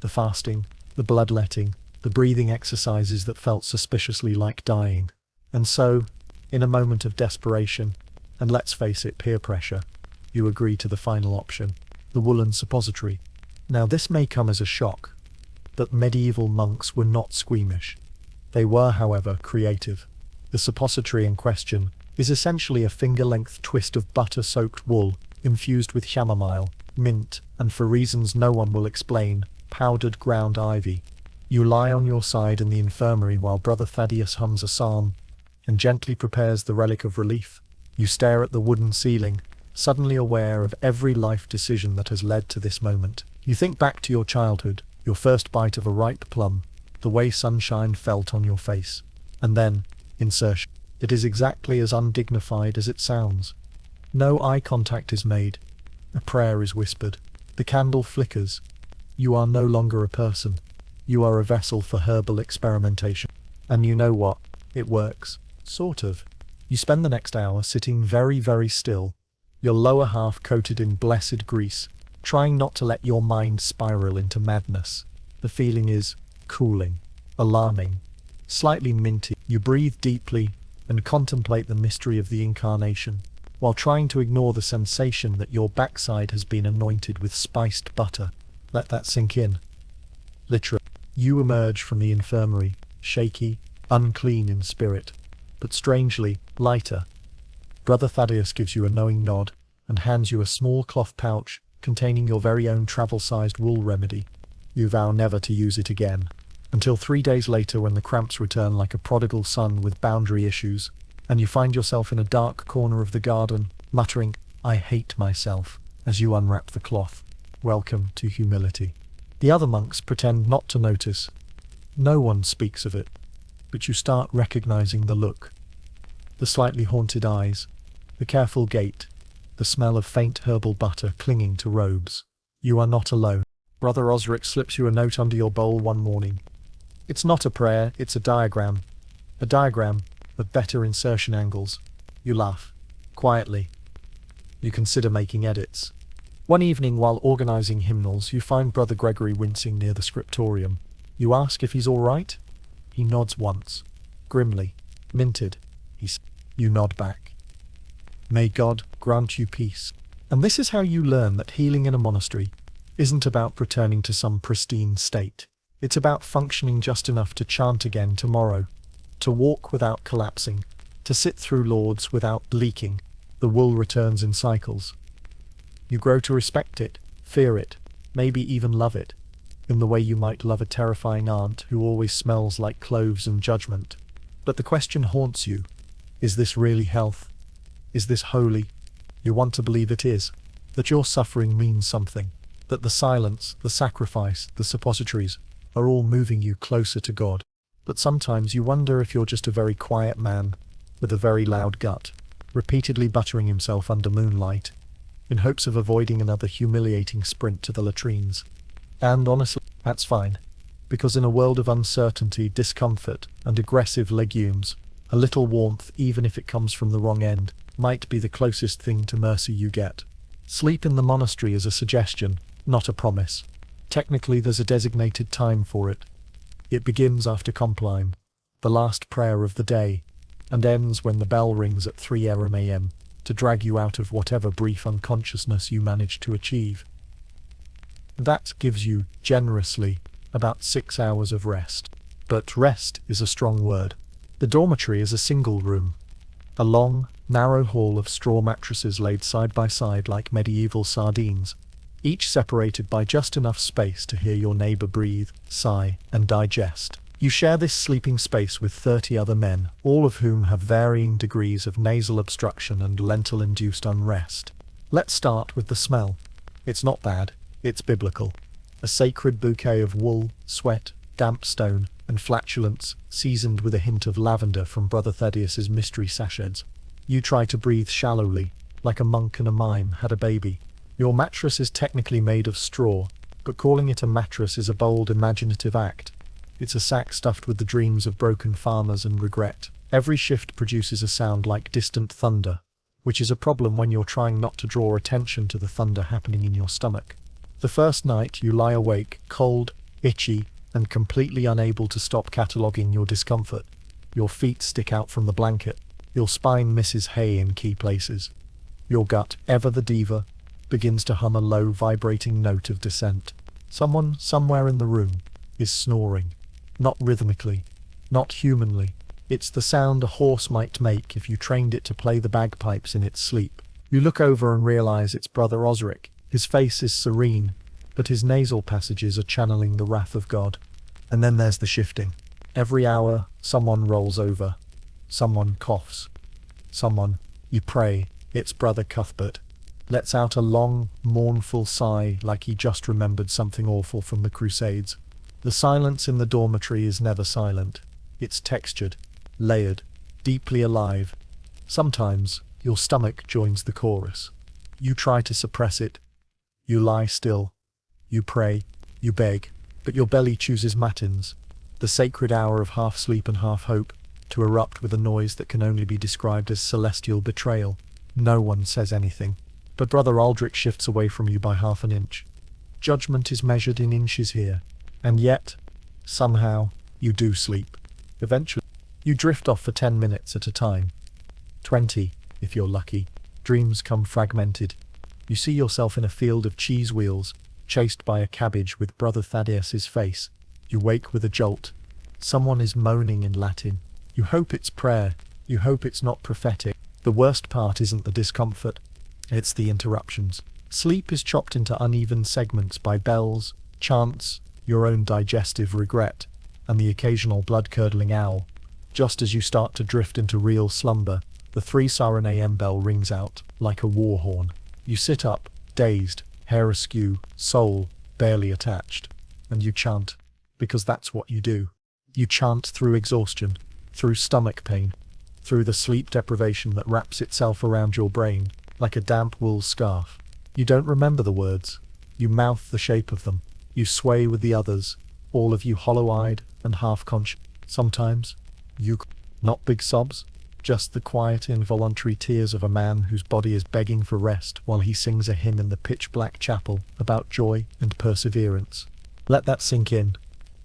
the fasting, the bloodletting, the breathing exercises that felt suspiciously like dying. And so, in a moment of desperation, and let's face it, peer pressure, you agree to the final option, the woolen suppository. Now this may come as a shock, but medieval monks were not squeamish. They were, however, creative. The suppository in question is essentially a finger-length twist of butter-soaked wool infused with chamomile, mint, and for reasons no one will explain, powdered ground ivy. You lie on your side in the infirmary while Brother Thaddeus hums a psalm and gently prepares the relic of relief. You stare at the wooden ceiling, suddenly aware of every life decision that has led to this moment. You think back to your childhood, your first bite of a ripe plum, the way sunshine felt on your face. And then, insertion. It is exactly as undignified as it sounds. No eye contact is made. A prayer is whispered. The candle flickers. You are no longer a person. You are a vessel for herbal experimentation. And you know what? It works. Sort of. You spend the next hour sitting very, very still, your lower half coated in blessed grease, trying not to let your mind spiral into madness. The feeling is cooling, alarming, slightly minty. You breathe deeply and contemplate the mystery of the incarnation, while trying to ignore the sensation that your backside has been anointed with spiced butter. Let that sink in. Literally. You emerge from the infirmary, shaky, unclean in spirit, but strangely lighter. Brother Thaddeus gives you a knowing nod and hands you a small cloth pouch containing your very own travel-sized wool remedy. You vow never to use it again, until 3 days later when the cramps return like a prodigal son with boundary issues, and you find yourself in a dark corner of the garden, muttering, "I hate myself," as you unwrap the cloth. Welcome to humility. The other monks pretend not to notice. No one speaks of it, but you start recognizing the look. The slightly haunted eyes, the careful gait, the smell of faint herbal butter clinging to robes. You are not alone. Brother Osric slips you a note under your bowl one morning. It's not a prayer, it's a diagram. A diagram of better insertion angles. You laugh. Quietly. You consider making edits. One evening while organizing hymnals, you find Brother Gregory wincing near the scriptorium. You ask if he's all right. He nods once. Grimly. Minted. You nod back. May God grant you peace. And this is how you learn that healing in a monastery isn't about returning to some pristine state. It's about functioning just enough to chant again tomorrow, to walk without collapsing, to sit through Lauds without leaking. The wool returns in cycles. You grow to respect it, fear it, maybe even love it, in the way you might love a terrifying aunt who always smells like cloves and judgment. But the question haunts you. Is this really health? Is this holy? You want to believe it is, that your suffering means something, that the silence, the sacrifice, the suppositories are all moving you closer to God. But sometimes you wonder if you're just a very quiet man with a very loud gut, repeatedly buttering himself under moonlight, in hopes of avoiding another humiliating sprint to the latrines. And honestly, that's fine, because in a world of uncertainty, discomfort, and aggressive legumes, a little warmth, even if it comes from the wrong end, might be the closest thing to mercy you get. Sleep in the monastery is a suggestion, not a promise. Technically, there's a designated time for it. It begins after Compline, the last prayer of the day, and ends when the bell rings at 3 a.m. to drag you out of whatever brief unconsciousness you manage to achieve. That gives you, generously, about 6 hours of rest. But rest is a strong word. The dormitory is a single room. A long, narrow hall of straw mattresses laid side by side like medieval sardines, each separated by just enough space to hear your neighbor breathe, sigh, and digest. You share this sleeping space with 30 other men, all of whom have varying degrees of nasal obstruction and lentil-induced unrest. Let's start with the smell. It's not bad, it's biblical. A sacred bouquet of wool, sweat, damp stone, and flatulence, seasoned with a hint of lavender from Brother Thaddeus's mystery sachets. You try to breathe shallowly, like a monk and a mime had a baby. Your mattress is technically made of straw, but calling it a mattress is a bold, imaginative act. It's a sack stuffed with the dreams of broken farmers and regret. Every shift produces a sound like distant thunder, which is a problem when you're trying not to draw attention to the thunder happening in your stomach. The first night you lie awake, cold, itchy, and completely unable to stop cataloguing your discomfort. Your feet stick out from the blanket. Your spine misses hay in key places. Your gut, ever the diva, begins to hum a low, vibrating note of dissent. Someone, somewhere in the room, is snoring. Not rhythmically, not humanly. It's the sound a horse might make if you trained it to play the bagpipes in its sleep. You look over and realize it's Brother Osric. His face is serene, but his nasal passages are channeling the wrath of God. And then there's the shifting. Every hour, someone rolls over. Someone coughs. Someone, you pray, it's Brother Cuthbert, lets out a long, mournful sigh like he just remembered something awful from the Crusades. The silence in the dormitory is never silent. It's textured, layered, deeply alive. Sometimes, your stomach joins the chorus. You try to suppress it. You lie still. You pray. You beg, but your belly chooses matins, the sacred hour of half sleep and half hope, to erupt with a noise that can only be described as celestial betrayal. No one says anything, but Brother Aldrich shifts away from you by half an inch. Judgment is measured in inches here, and yet, somehow, you do sleep. Eventually, you drift off for 10 minutes at a time. 20, if you're lucky. Dreams come fragmented. You see yourself in a field of cheese wheels, chased by a cabbage with Brother Thaddeus's face. You wake with a jolt. Someone is moaning in Latin. You hope it's prayer. You hope it's not prophetic. The worst part isn't the discomfort. It's the interruptions. Sleep is chopped into uneven segments by bells, chants, your own digestive regret, and the occasional blood-curdling owl. Just as you start to drift into real slumber, the 3-siren AM bell rings out, like a war horn. You sit up, dazed, hair askew, soul barely attached, and you chant, because that's what you do. You chant through exhaustion, through stomach pain, through the sleep deprivation that wraps itself around your brain, like a damp wool scarf. You don't remember the words. You mouth the shape of them. You sway with the others, all of you hollow-eyed and half-conscious. Sometimes, not big sobs, just the quiet, involuntary tears of a man whose body is begging for rest while he sings a hymn in the pitch-black chapel about joy and perseverance. Let that sink in.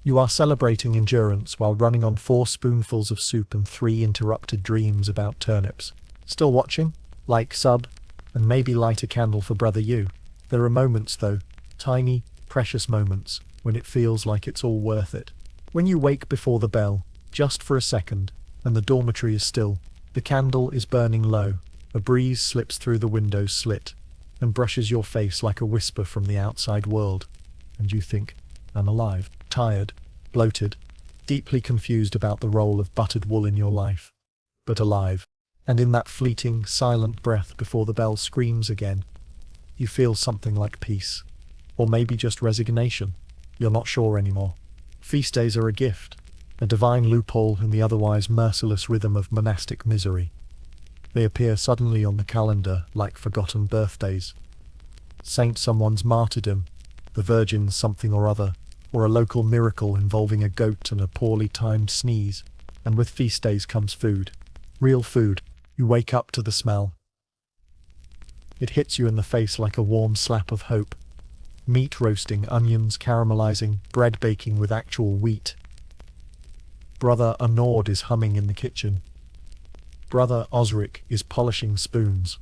You are celebrating endurance while running on 4 spoonfuls of soup and 3 interrupted dreams about turnips. Still watching? Like, sub, and maybe light a candle for Brother You. There are moments, though, tiny, precious moments, when it feels like it's all worth it. When you wake before the bell, just for a second, and the dormitory is still, the candle is burning low, a breeze slips through the window's slit, and brushes your face like a whisper from the outside world, and you think, I'm alive, tired, bloated, deeply confused about the role of buttered wool in your life, but alive. And in that fleeting, silent breath before the bell screams again, you feel something like peace. Or maybe just resignation. You're not sure anymore. Feast days are a gift, a divine loophole in the otherwise merciless rhythm of monastic misery. They appear suddenly on the calendar like forgotten birthdays. Saint someone's martyrdom, the Virgin's something or other, or a local miracle involving a goat and a poorly timed sneeze. And with feast days comes food. Real food. You wake up to the smell. It hits you in the face like a warm slap of hope. Meat roasting, onions caramelizing, bread baking with actual wheat. Brother Arnaud is humming in the kitchen. Brother Osric is polishing spoons.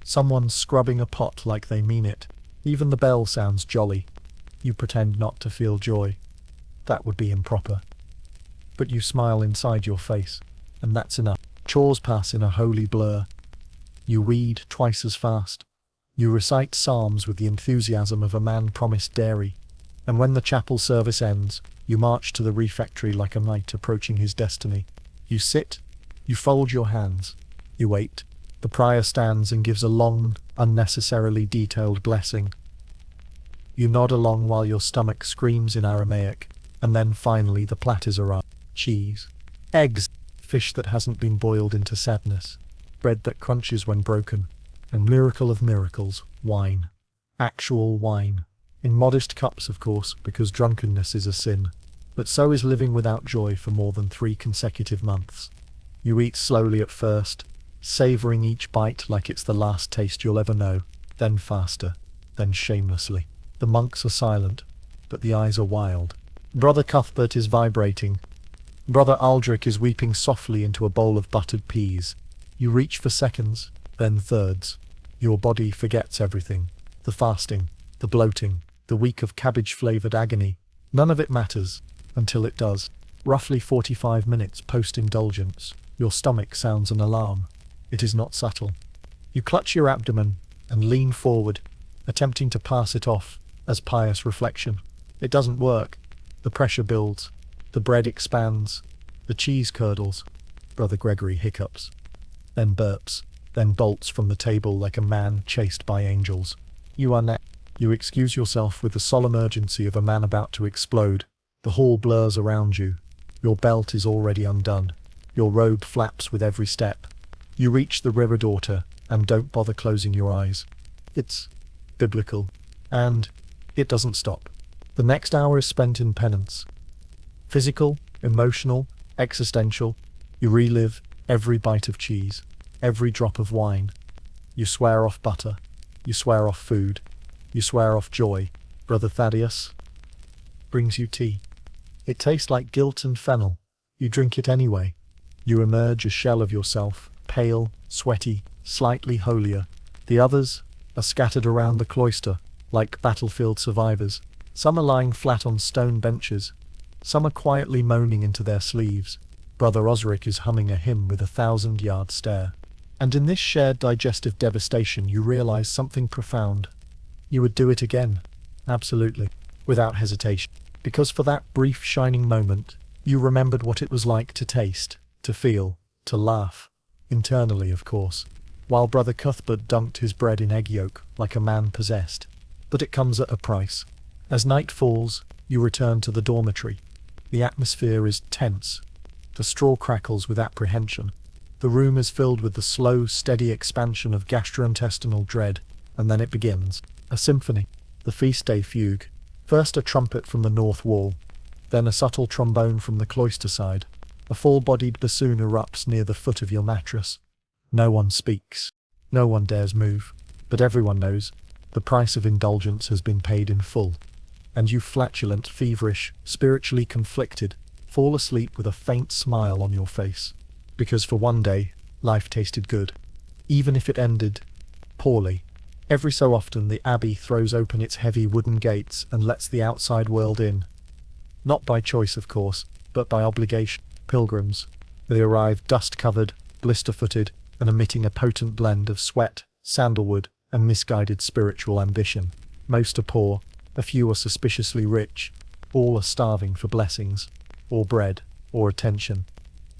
Someone's scrubbing a pot like they mean it. Even the bell sounds jolly. You pretend not to feel joy. That would be improper. But you smile inside your face, and that's enough. Chores pass in a holy blur. You weed twice as fast. You recite psalms with the enthusiasm of a man promised dairy. And when the chapel service ends, you march to the refectory like a knight approaching his destiny. You sit. You fold your hands. You wait. The prior stands and gives a long, unnecessarily detailed blessing. You nod along while your stomach screams in Aramaic, and then finally the platters arrive. Cheese. Eggs. Fish that hasn't been boiled into sadness. Bread that crunches when broken. And miracle of miracles, wine. Actual wine. In modest cups, of course, because drunkenness is a sin. But so is living without joy for more than 3 consecutive months. You eat slowly at first, savouring each bite like it's the last taste you'll ever know, then faster, then shamelessly. The monks are silent, but the eyes are wild. Brother Cuthbert is vibrating. Brother Aldrich is weeping softly into a bowl of buttered peas. You reach for seconds, then thirds. Your body forgets everything. The fasting, the bloating, the week of cabbage-flavoured agony. None of it matters, until it does. Roughly 45 minutes post-indulgence, your stomach sounds an alarm. It is not subtle. You clutch your abdomen and lean forward, attempting to pass it off as pious reflection. It doesn't work. The pressure builds. The bread expands. The cheese curdles. Brother Gregory hiccups. Then burps. Then bolts from the table like a man chased by angels. You are next. You excuse yourself with the solemn urgency of a man about to explode. The hall blurs around you. Your belt is already undone. Your robe flaps with every step. You reach the river daughter and don't bother closing your eyes. It's biblical. And it doesn't stop. The next hour is spent in penance. Physical, emotional, existential. You relive every bite of cheese, every drop of wine. You swear off butter. You swear off food. You swear off joy. Brother Thaddeus brings you tea. It tastes like guilt and fennel. You drink it anyway. You emerge a shell of yourself, pale, sweaty, slightly holier. The others are scattered around the cloister, like battlefield survivors. Some are lying flat on stone benches. Some are quietly moaning into their sleeves. Brother Osric is humming a hymn with a 1,000-yard stare. And in this shared digestive devastation you realize something profound. You would do it again. Absolutely. Without hesitation. Because for that brief shining moment, you remembered what it was like to taste, to feel, to laugh. Internally, of course. While Brother Cuthbert dunked his bread in egg yolk like a man possessed. But it comes at a price. As night falls, you return to the dormitory. The atmosphere is tense. The straw crackles with apprehension. The room is filled with the slow, steady expansion of gastrointestinal dread, and then it begins. A symphony. The feast day fugue. First a trumpet from the north wall, then a subtle trombone from the cloister side. A full-bodied bassoon erupts near the foot of your mattress. No one speaks. No one dares move. But everyone knows the price of indulgence has been paid in full. And you flatulent, feverish, spiritually conflicted, fall asleep with a faint smile on your face. Because for one day, life tasted good. Even if it ended poorly. Every so often the abbey throws open its heavy wooden gates and lets the outside world in. Not by choice, of course, but by obligation. Pilgrims. They arrive dust-covered, blister-footed, and emitting a potent blend of sweat, sandalwood, and misguided spiritual ambition. Most are poor, a few are suspiciously rich, all are starving for blessings, or bread, or attention.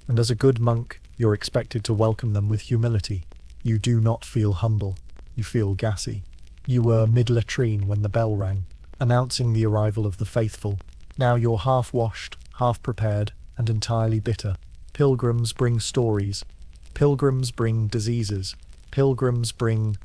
And as a good monk, you're expected to welcome them with humility. You do not feel humble. You feel gassy. You were mid-latrine when the bell rang, announcing the arrival of the faithful. Now you're half-washed, half-prepared, and entirely bitter. Pilgrims bring stories. Pilgrims bring diseases. Pilgrims bring...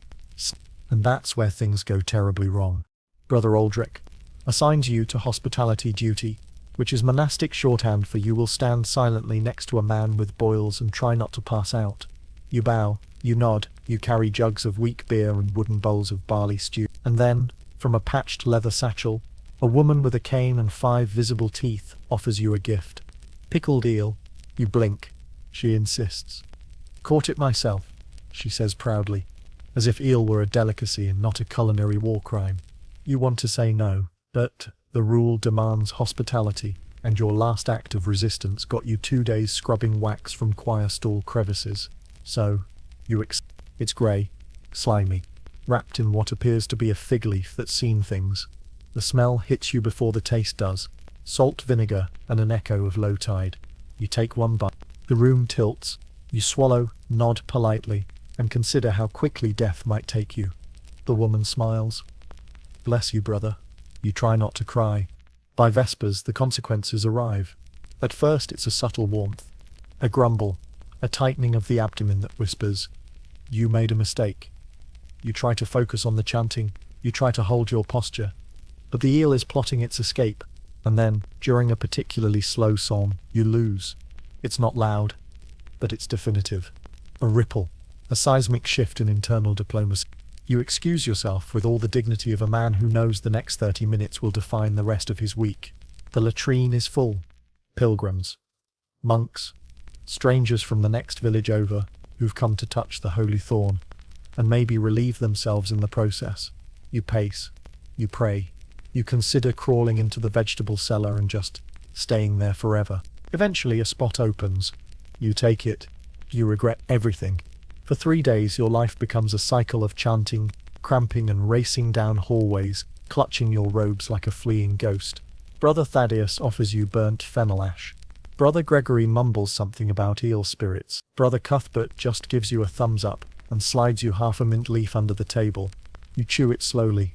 And that's where things go terribly wrong. Brother Aldrich assigns you to hospitality duty, which is monastic shorthand for you will stand silently next to a man with boils and try not to pass out. You bow, you nod, you carry jugs of weak beer and wooden bowls of barley stew. And then, from a patched leather satchel, a woman with a cane and 5 visible teeth offers you a gift. Pickled eel. You blink. She insists. Caught it myself, she says proudly, as if eel were a delicacy and not a culinary war crime. You want to say no, but the rule demands hospitality, and your last act of resistance got you 2 days scrubbing wax from choir stall crevices. So, it's grey, slimy, wrapped in what appears to be a fig leaf that's seen things. The smell hits you before the taste does. Salt vinegar and an echo of low tide. You take one bite. The room tilts. You swallow, nod politely, and consider how quickly death might take you. The woman smiles. Bless you, brother. You try not to cry. By Vespers, the consequences arrive. At first, it's a subtle warmth. A grumble. A tightening of the abdomen that whispers, "You made a mistake." You try to focus on the chanting. You try to hold your posture. But the eel is plotting its escape. And then, during a particularly slow song, you lose. It's not loud, but it's definitive. A ripple. A seismic shift in internal diplomacy. You excuse yourself with all the dignity of a man who knows the next 30 minutes will define the rest of his week. The latrine is full. Pilgrims. Monks. Strangers from the next village over, who've come to touch the holy thorn, and maybe relieve themselves in the process. You pace. You pray. You consider crawling into the vegetable cellar and just staying there forever. Eventually a spot opens. You take it. You regret everything. For 3 days your life becomes a cycle of chanting, cramping and racing down hallways, clutching your robes like a fleeing ghost. Brother Thaddeus offers you burnt fennel ash. Brother Gregory mumbles something about eel spirits. Brother Cuthbert just gives you a thumbs up and slides you half a mint leaf under the table. You chew it slowly.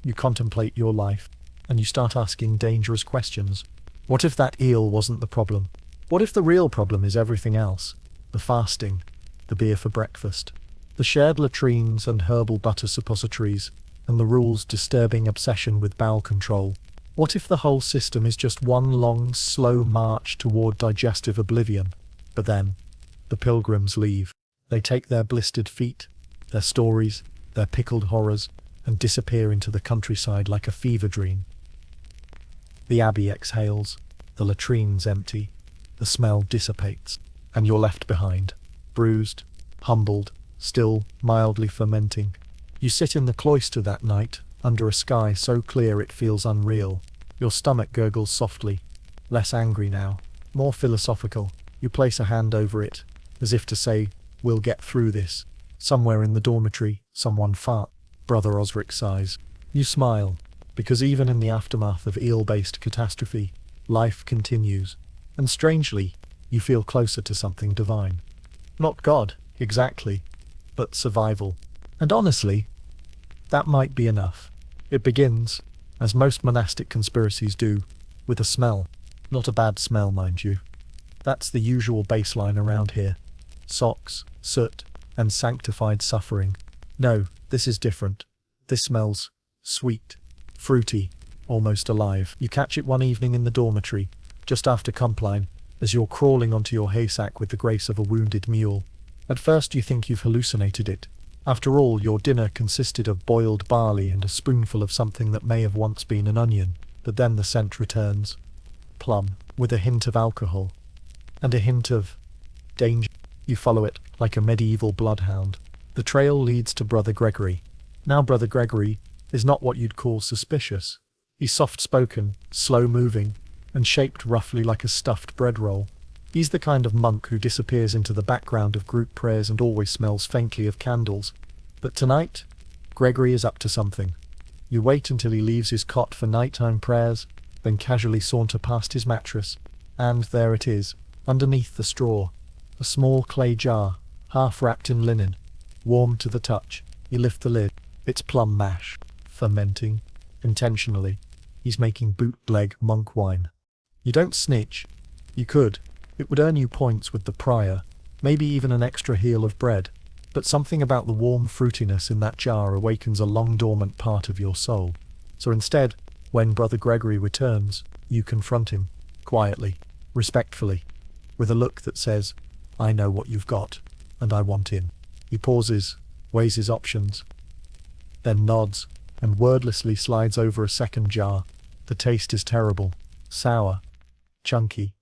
You contemplate your life, and you start asking dangerous questions. What if that eel wasn't the problem? What if the real problem is everything else? The fasting, the beer for breakfast, the shared latrines and herbal butter suppositories, and the rule's disturbing obsession with bowel control. What if the whole system is just one long, slow march toward digestive oblivion? But then, the pilgrims leave. They take their blistered feet, their stories, their pickled horrors, and disappear into the countryside like a fever dream. The abbey exhales, the latrines empty, the smell dissipates, and you're left behind, bruised, humbled, still mildly fermenting. You sit in the cloister that night, under a sky so clear it feels unreal. Your stomach gurgles softly, less angry now, more philosophical. You place a hand over it, as if to say, "We'll get through this." Somewhere in the dormitory, someone fart. Brother Osric sighs. You smile, because even in the aftermath of eel-based catastrophe, life continues. And strangely, you feel closer to something divine. Not God, exactly, but survival. And honestly, that might be enough. It begins, as most monastic conspiracies do, with a smell. Not a bad smell, mind you. That's the usual baseline around here. Socks, soot, and sanctified suffering. No, this is different. This smells sweet, fruity, almost alive. You catch it one evening in the dormitory, just after compline, as you're crawling onto your haysack with the grace of a wounded mule. At first you think you've hallucinated it. After all, your dinner consisted of boiled barley and a spoonful of something that may have once been an onion, but then the scent returns. Plum, with a hint of alcohol. And a hint of danger. You follow it, like a medieval bloodhound. The trail leads to Brother Gregory. Now Brother Gregory is not what you'd call suspicious. He's soft-spoken, slow-moving, and shaped roughly like a stuffed bread roll. He's the kind of monk who disappears into the background of group prayers and always smells faintly of candles. But tonight, Gregory is up to something. You wait until he leaves his cot for nighttime prayers, then casually saunter past his mattress, and there it is, underneath the straw, a small clay jar, half wrapped in linen, warm to the touch. You lift the lid. It's plum mash, fermenting, intentionally. He's making bootleg monk wine. You don't snitch. You could. It would earn you points with the prior, maybe even an extra heel of bread. But something about the warm fruitiness in that jar awakens a long-dormant part of your soul. So instead, when Brother Gregory returns, you confront him, quietly, respectfully, with a look that says, "I know what you've got, and I want in." He pauses, weighs his options, then nods, and wordlessly slides over a second jar. The taste is terrible, sour, chunky,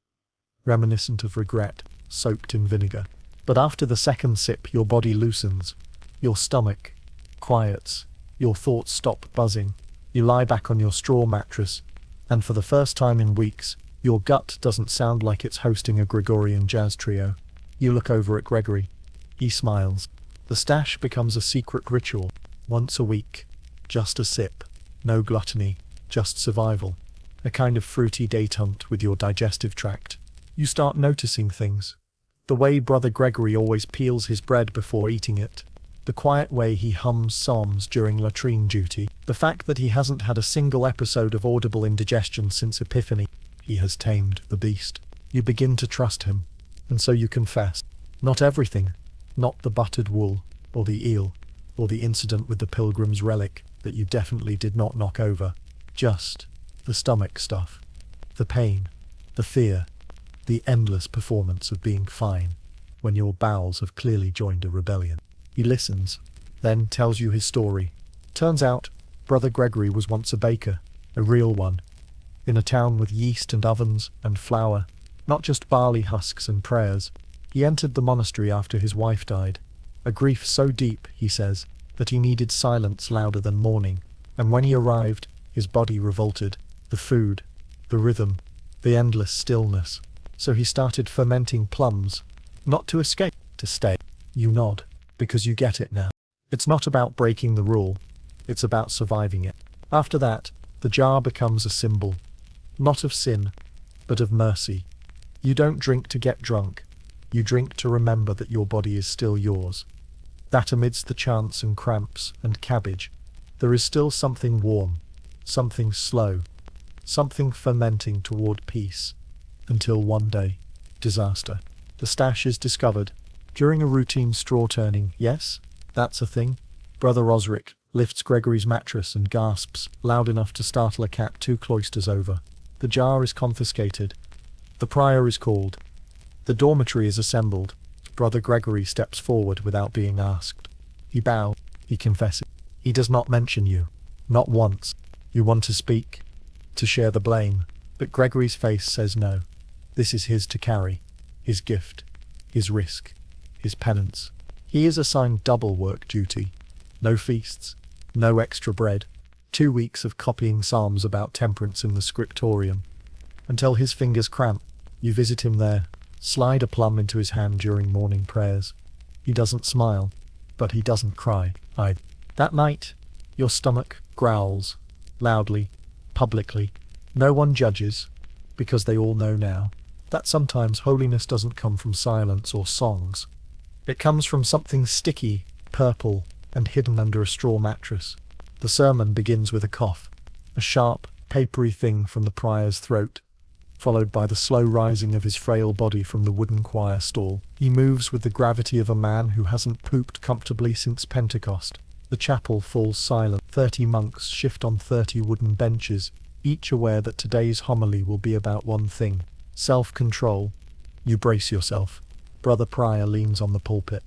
reminiscent of regret, soaked in vinegar. But after the second sip, your body loosens, your stomach quiets, your thoughts stop buzzing. You lie back on your straw mattress, and for the first time in weeks, your gut doesn't sound like it's hosting a Gregorian jazz trio. You look over at Gregory. He smiles. The stash becomes a secret ritual. Once a week, just a sip. No gluttony, just survival. A kind of fruity détente with your digestive tract. You start noticing things. The way Brother Gregory always peels his bread before eating it. The quiet way he hums psalms during latrine duty. The fact that he hasn't had a single episode of audible indigestion since Epiphany. He has tamed the beast. You begin to trust him. And so you confess. Not everything. Not the buttered wool, or the eel, or the incident with the pilgrim's relic that you definitely did not knock over. Just the stomach stuff. The pain. The fear. The endless performance of being fine when your bowels have clearly joined a rebellion. He listens, then tells you his story. Turns out, Brother Gregory was once a baker, a real one, in a town with yeast and ovens and flour, not just barley husks and prayers. He entered the monastery after his wife died, a grief so deep, he says, that he needed silence louder than mourning, and when he arrived, his body revolted, the food, the rhythm, the endless stillness. So he started fermenting plums, not to escape, to stay. You nod, because you get it now. It's not about breaking the rule, it's about surviving it. After that, the jar becomes a symbol, not of sin, but of mercy. You don't drink to get drunk, you drink to remember that your body is still yours. That amidst the chants and cramps and cabbage, there is still something warm, something slow, something fermenting toward peace. Until one day, disaster. The stash is discovered during a routine straw turning. Yes, that's a thing. Brother Osric, lifts Gregory's mattress and gasps, loud enough to startle a cat 2 cloisters over. The jar is confiscated. The prior is called. The dormitory is assembled. Brother Gregory steps forward without being asked. He bows. He confesses. He does not mention you. Not once. You want to speak, to share the blame, but Gregory's face says no. This is his to carry, his gift, his risk, his penance. He is assigned double work duty. No feasts, no extra bread, 2 weeks of copying psalms about temperance in the scriptorium. Until his fingers cramp, you visit him there, slide a plum into his hand during morning prayers. He doesn't smile, but he doesn't cry either. That night, your stomach growls, loudly, publicly. No one judges, because they all know now, that sometimes holiness doesn't come from silence or songs. It comes from something sticky, purple, and hidden under a straw mattress. The sermon begins with a cough, a sharp, papery thing from the prior's throat, followed by the slow rising of his frail body from the wooden choir stall. He moves with the gravity of a man who hasn't pooped comfortably since Pentecost. The chapel falls silent. 30 monks shift on 30 wooden benches, each aware that today's homily will be about one thing: self-control. You brace yourself. Brother Prior leans on the pulpit.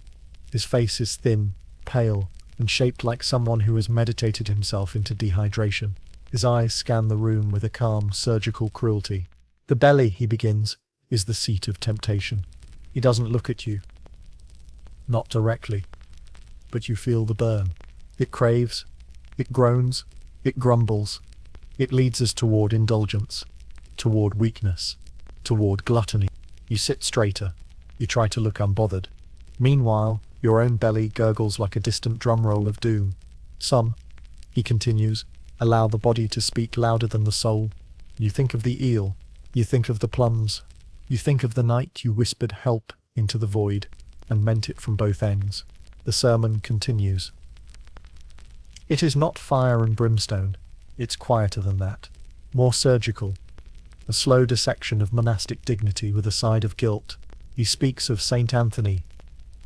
His face is thin, pale, and shaped like someone who has meditated himself into dehydration. His eyes scan the room with a calm, surgical cruelty. The belly, he begins, is the seat of temptation. He doesn't look at you. Not directly. But you feel the burn. It craves. It groans. It grumbles. It leads us toward indulgence, toward weakness, toward gluttony. You sit straighter. You try to look unbothered. Meanwhile, your own belly gurgles like a distant drum roll of doom. Some, he continues, allow the body to speak louder than the soul. You think of the eel. You think of the plums. You think of the night you whispered help into the void and meant it from both ends. The sermon continues. It is not fire and brimstone. It's quieter than that. More surgical. A slow dissection of monastic dignity with a side of guilt. He speaks of Saint Anthony,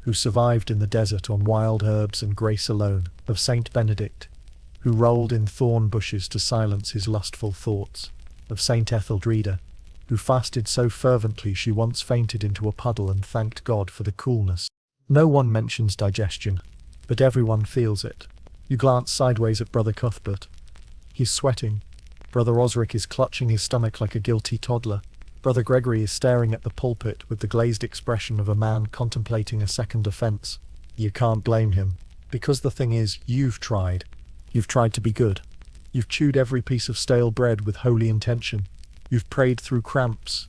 who survived in the desert on wild herbs and grace alone, of Saint Benedict, who rolled in thorn bushes to silence his lustful thoughts, of Saint Etheldreda, who fasted so fervently she once fainted into a puddle and thanked God for the coolness. No one mentions digestion, but everyone feels it. You glance sideways at Brother Cuthbert. He's sweating. Brother Osric is clutching his stomach like a guilty toddler. Brother Gregory is staring at the pulpit with the glazed expression of a man contemplating a second offense. You can't blame him, because the thing is, you've tried. You've tried to be good. You've chewed every piece of stale bread with holy intention. You've prayed through cramps.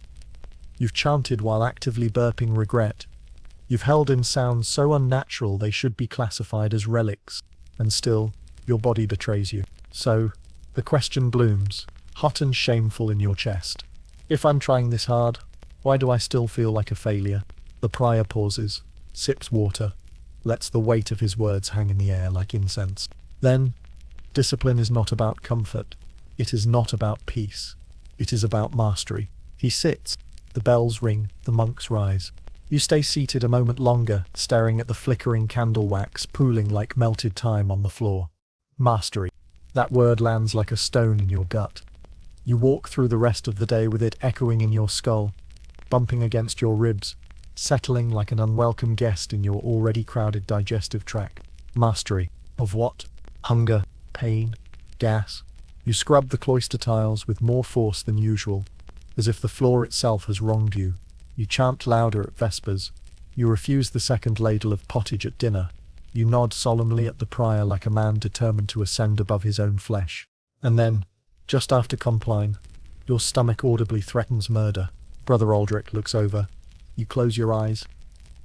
You've chanted while actively burping regret. You've held in sounds so unnatural they should be classified as relics. And still, your body betrays you. So, the question blooms, hot and shameful in your chest. If I'm trying this hard, why do I still feel like a failure? The prior pauses, sips water, lets the weight of his words hang in the air like incense. Then, discipline is not about comfort. It is not about peace. It is about mastery. He sits. The bells ring. The monks rise. You stay seated a moment longer, staring at the flickering candle wax pooling like melted time on the floor. Mastery. That word lands like a stone in your gut. You walk through the rest of the day with it echoing in your skull, bumping against your ribs, settling like an unwelcome guest in your already crowded digestive tract. Mastery. Of what? Hunger, pain, gas. You scrub the cloister tiles with more force than usual, as if the floor itself has wronged you. You chant louder at vespers. You refuse the second ladle of pottage at dinner. You nod solemnly at the prior like a man determined to ascend above his own flesh. And then, just after compline, your stomach audibly threatens murder. Brother Aldrich looks over. You close your eyes.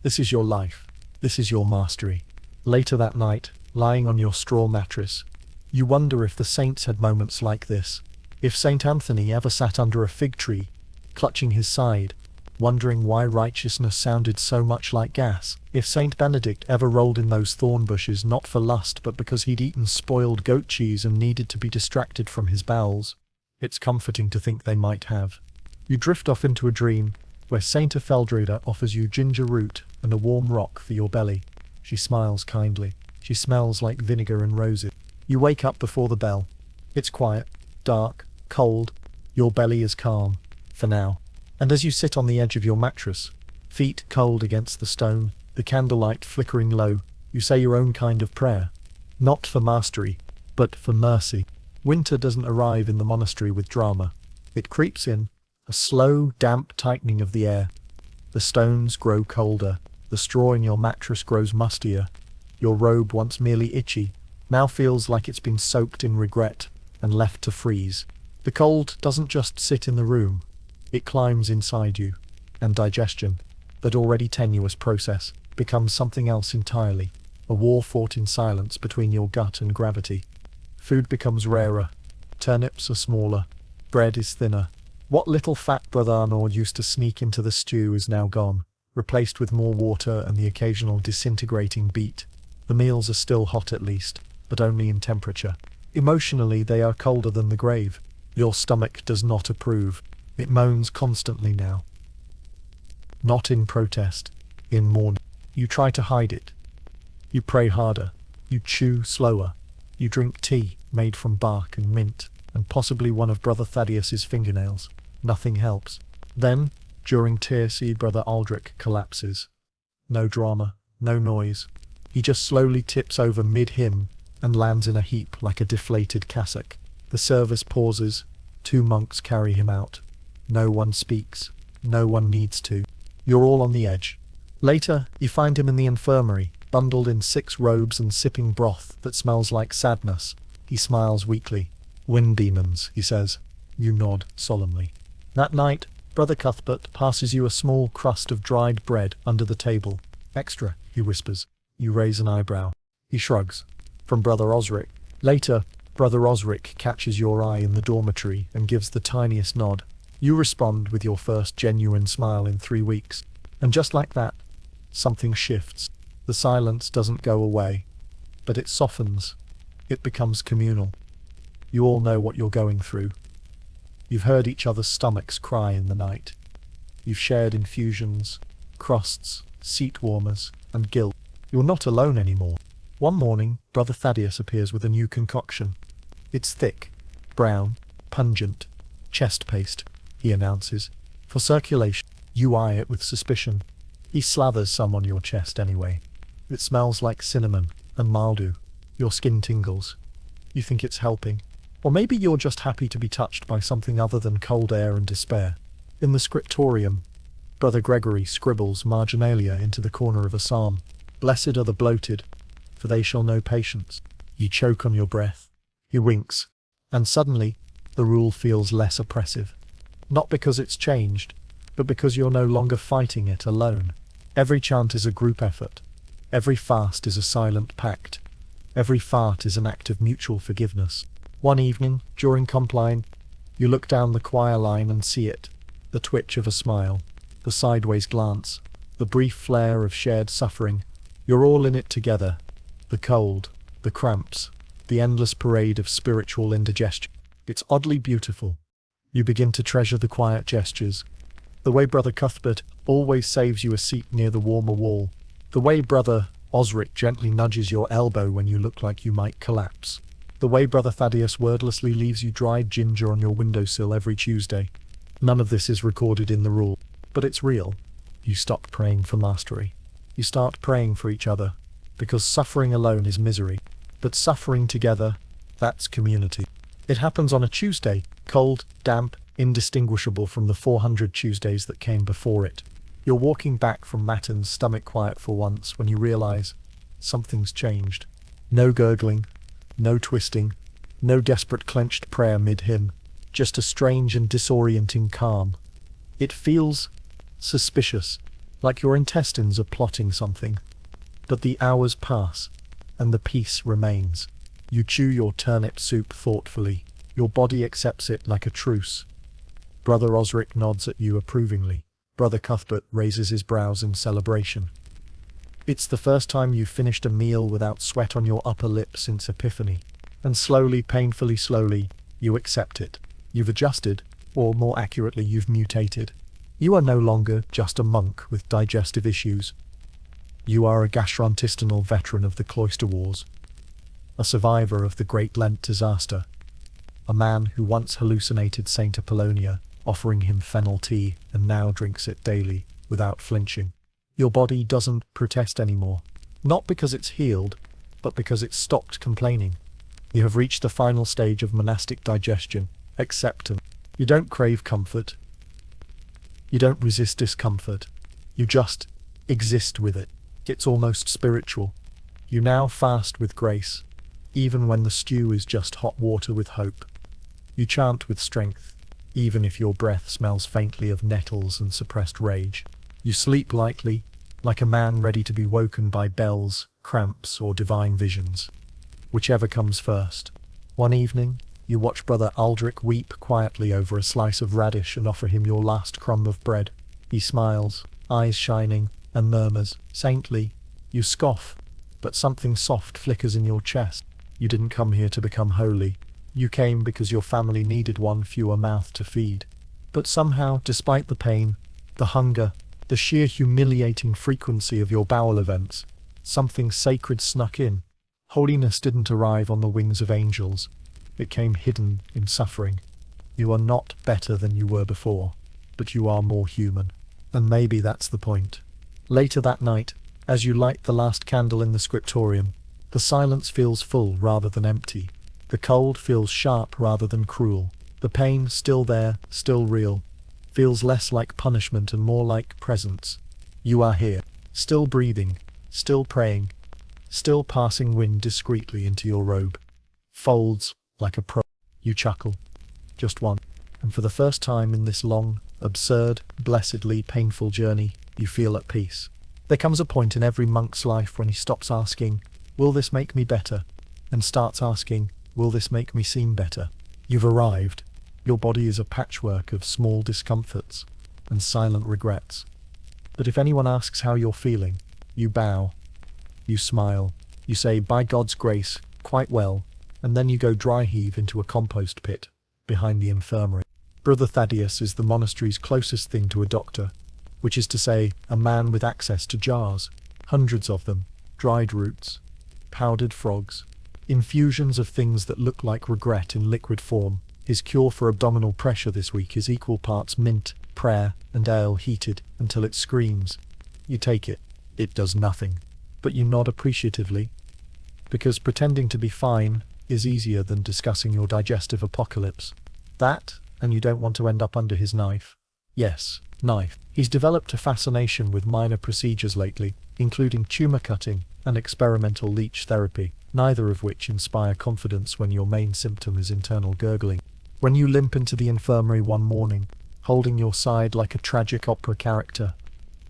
This is your life. This is your mastery. Later that night, lying on your straw mattress, you wonder if the saints had moments like this. If Saint Anthony ever sat under a fig tree, clutching his side, wondering why righteousness sounded so much like gas. If Saint Benedict ever rolled in those thorn bushes not for lust but because he'd eaten spoiled goat cheese and needed to be distracted from his bowels. It's comforting to think they might have. You drift off into a dream, where Saint Etheldreda offers you ginger root and a warm rock for your belly. She smiles kindly. She smells like vinegar and roses. You wake up before the bell. It's quiet, dark, cold. Your belly is calm, for now. And as you sit on the edge of your mattress, feet cold against the stone, the candlelight flickering low, you say your own kind of prayer. Not for mastery, but for mercy. Winter doesn't arrive in the monastery with drama. It creeps in, a slow, damp tightening of the air. The stones grow colder, the straw in your mattress grows mustier. Your robe, once merely itchy, now feels like it's been soaked in regret and left to freeze. The cold doesn't just sit in the room, it climbs inside you, and digestion, that already tenuous process, becomes something else entirely, a war fought in silence between your gut and gravity. Food becomes rarer, turnips are smaller, bread is thinner. What little fat Brother Arnaud used to sneak into the stew is now gone, replaced with more water and the occasional disintegrating beet. The meals are still hot at least, but only in temperature. Emotionally, they are colder than the grave. Your stomach does not approve. It moans constantly now. Not in protest, in mourning. You try to hide it. You pray harder. You chew slower. You drink tea made from bark and mint, and possibly one of Brother Thaddeus's fingernails. Nothing helps. Then, during tear-seed, Brother Aldrich collapses. No drama, no noise. He just slowly tips over mid-hymn and lands in a heap like a deflated cassock. The service pauses. 2 monks carry him out. No one speaks. No one needs to. You're all on the edge. Later, you find him in the infirmary, bundled in 6 robes and sipping broth that smells like sadness. He smiles weakly. "Wind demons," he says. You nod solemnly. That night, Brother Cuthbert passes you a small crust of dried bread under the table. "Extra," he whispers. You raise an eyebrow. He shrugs. From Brother Osric. Later, Brother Osric catches your eye in the dormitory and gives the tiniest nod. You respond with your first genuine smile in 3 weeks. And just like that, something shifts. The silence doesn't go away, but it softens. It becomes communal. You all know what you're going through. You've heard each other's stomachs cry in the night. You've shared infusions, crusts, seat warmers, and guilt. You're not alone anymore. One morning, Brother Thaddeus appears with a new concoction. It's thick, brown, pungent, chest paste, he announces. For circulation. You eye it with suspicion. He slathers some on your chest anyway. It smells like cinnamon and mildew. Your skin tingles. You think it's helping. Or maybe you're just happy to be touched by something other than cold air and despair. In the scriptorium, Brother Gregory scribbles marginalia into the corner of a psalm. "Blessed are the bloated, for they shall know patience." You choke on your breath. He winks. And suddenly, the rule feels less oppressive. Not because it's changed, but because you're no longer fighting it alone. Every chant is a group effort. Every fast is a silent pact. Every fart is an act of mutual forgiveness. One evening, during Compline, you look down the choir line and see it. The twitch of a smile, the sideways glance, the brief flare of shared suffering. You're all in it together. The cold, the cramps, the endless parade of spiritual indigestion. It's oddly beautiful. You begin to treasure the quiet gestures. The way Brother Cuthbert always saves you a seat near the warmer wall. The way Brother Osric gently nudges your elbow when you look like you might collapse. The way Brother Thaddeus wordlessly leaves you dried ginger on your windowsill every Tuesday. None of this is recorded in the rule, but it's real. You stop praying for mastery. You start praying for each other, because suffering alone is misery. But suffering together, that's community. It happens on a Tuesday, cold, damp, indistinguishable from the 400 Tuesdays that came before it. You're walking back from Matins, stomach quiet for once, when you realize something's changed. No gurgling, no twisting, no desperate clenched prayer mid-hymn, just a strange and disorienting calm. It feels suspicious, like your intestines are plotting something. But the hours pass, and the peace remains. You chew your turnip soup thoughtfully. Your body accepts it like a truce. Brother Osric nods at you approvingly. Brother Cuthbert raises his brows in celebration. It's the first time you've finished a meal without sweat on your upper lip since Epiphany. And slowly, painfully slowly, you accept it. You've adjusted, or more accurately, you've mutated. You are no longer just a monk with digestive issues. You are a gastrointestinal veteran of the cloister wars. a survivor of the Great Lent disaster, a man who once hallucinated Saint Apollonia, offering him fennel tea, and now drinks it daily, without flinching. Your body doesn't protest anymore, not because it's healed, but because it's stopped complaining. You have reached the final stage of monastic digestion, acceptance. You don't crave comfort. You don't resist discomfort. You just exist with it. It's almost spiritual. You now fast with grace, even when the stew is just hot water with hope. You chant with strength, even if your breath smells faintly of nettles and suppressed rage. You sleep lightly, like a man ready to be woken by bells, cramps, or divine visions. Whichever comes first. One evening, you watch Brother Aldrich weep quietly over a slice of radish and offer him your last crumb of bread. He smiles, eyes shining, and murmurs, saintly. You scoff, but something soft flickers in your chest. You didn't come here to become holy. You came because your family needed one fewer mouth to feed. But somehow, despite the pain, the hunger, the sheer humiliating frequency of your bowel events, something sacred snuck in. Holiness didn't arrive on the wings of angels. It came hidden in suffering. You are not better than you were before, but you are more human. And maybe that's the point. Later that night, as you light the last candle in the scriptorium, the silence feels full rather than empty. The cold feels sharp rather than cruel. The pain, still there, still real, feels less like punishment and more like presence. You are here, still breathing, still praying, still passing wind discreetly into your robe. Folds like a pro. You chuckle. Just one. And for the first time in this long, absurd, blessedly painful journey, you feel at peace. There comes a point in every monk's life when he stops asking, "Will this make me better?" and starts asking, "Will this make me seem better?" You've arrived. Your body is a patchwork of small discomforts and silent regrets. But if anyone asks how you're feeling, you bow. You smile. You say, "By God's grace, quite well," and then you go dry heave into a compost pit behind the infirmary. Brother Thaddeus is the monastery's closest thing to a doctor, which is to say, a man with access to jars, hundreds of them, dried roots, powdered frogs, infusions of things that look like regret in liquid form. His cure for abdominal pressure this week is equal parts mint, prayer, and ale heated until it screams. You take it. It does nothing. But you nod appreciatively, because pretending to be fine is easier than discussing your digestive apocalypse. That, and you don't want to end up under his knife. Yes, knife. He's developed a fascination with minor procedures lately, including tumor cutting and experimental leech therapy, neither of which inspire confidence when your main symptom is internal gurgling. When you limp into the infirmary one morning, holding your side like a tragic opera character,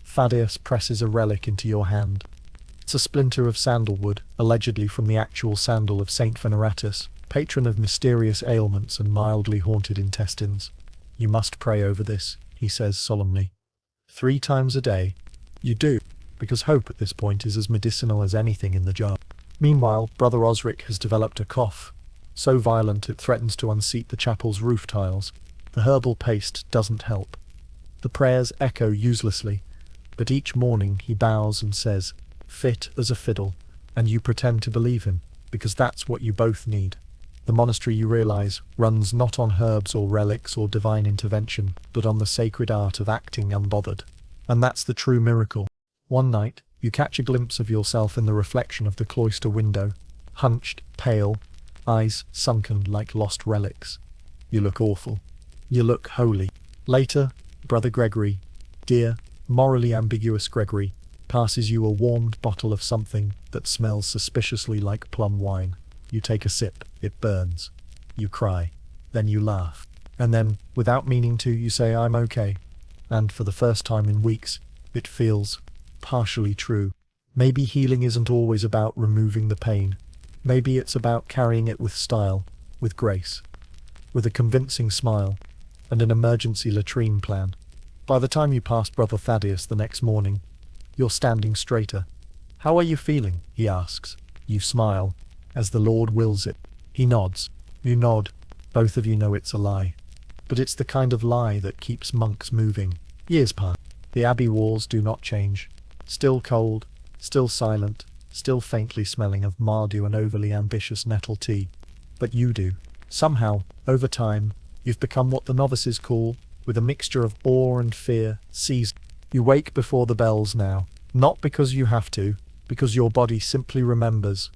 Thaddeus presses a relic into your hand. It's a splinter of sandalwood, allegedly from the actual sandal of Saint Veneratus, patron of mysterious ailments and mildly haunted intestines. You must pray over this, he says solemnly. 3 times a day. You do, because hope at this point is as medicinal as anything in the jar. Meanwhile, Brother Osric has developed a cough, so violent it threatens to unseat the chapel's roof tiles. The herbal paste doesn't help. The prayers echo uselessly, but each morning he bows and says, "Fit as a fiddle," and you pretend to believe him, because that's what you both need. The monastery, you realize, runs not on herbs or relics or divine intervention, but on the sacred art of acting unbothered. And that's the true miracle. One night, you catch a glimpse of yourself in the reflection of the cloister window, hunched, pale, eyes sunken like lost relics. You look awful. You look holy. Later, Brother Gregory, dear, morally ambiguous Gregory, passes you a warmed bottle of something that smells suspiciously like plum wine. You take a sip. It burns. You cry. Then you laugh. And then, without meaning to, you say, "I'm okay." And for the first time in weeks, it feels partially true. Maybe healing isn't always about removing the pain. Maybe it's about carrying it with style, with grace, with a convincing smile, and an emergency latrine plan. By the time you pass Brother Thaddeus the next morning, you're standing straighter. "How are you feeling?" he asks. You smile, as the Lord wills it. He nods. You nod. Both of you know it's a lie. But it's the kind of lie that keeps monks moving. Years pass. The abbey walls do not change. Still cold, still silent, still faintly smelling of mardew and overly ambitious nettle tea. But you do. Somehow, over time, you've become what the novices call, with a mixture of awe and fear, seized. You wake before the bells now, not because you have to, because your body simply remembers.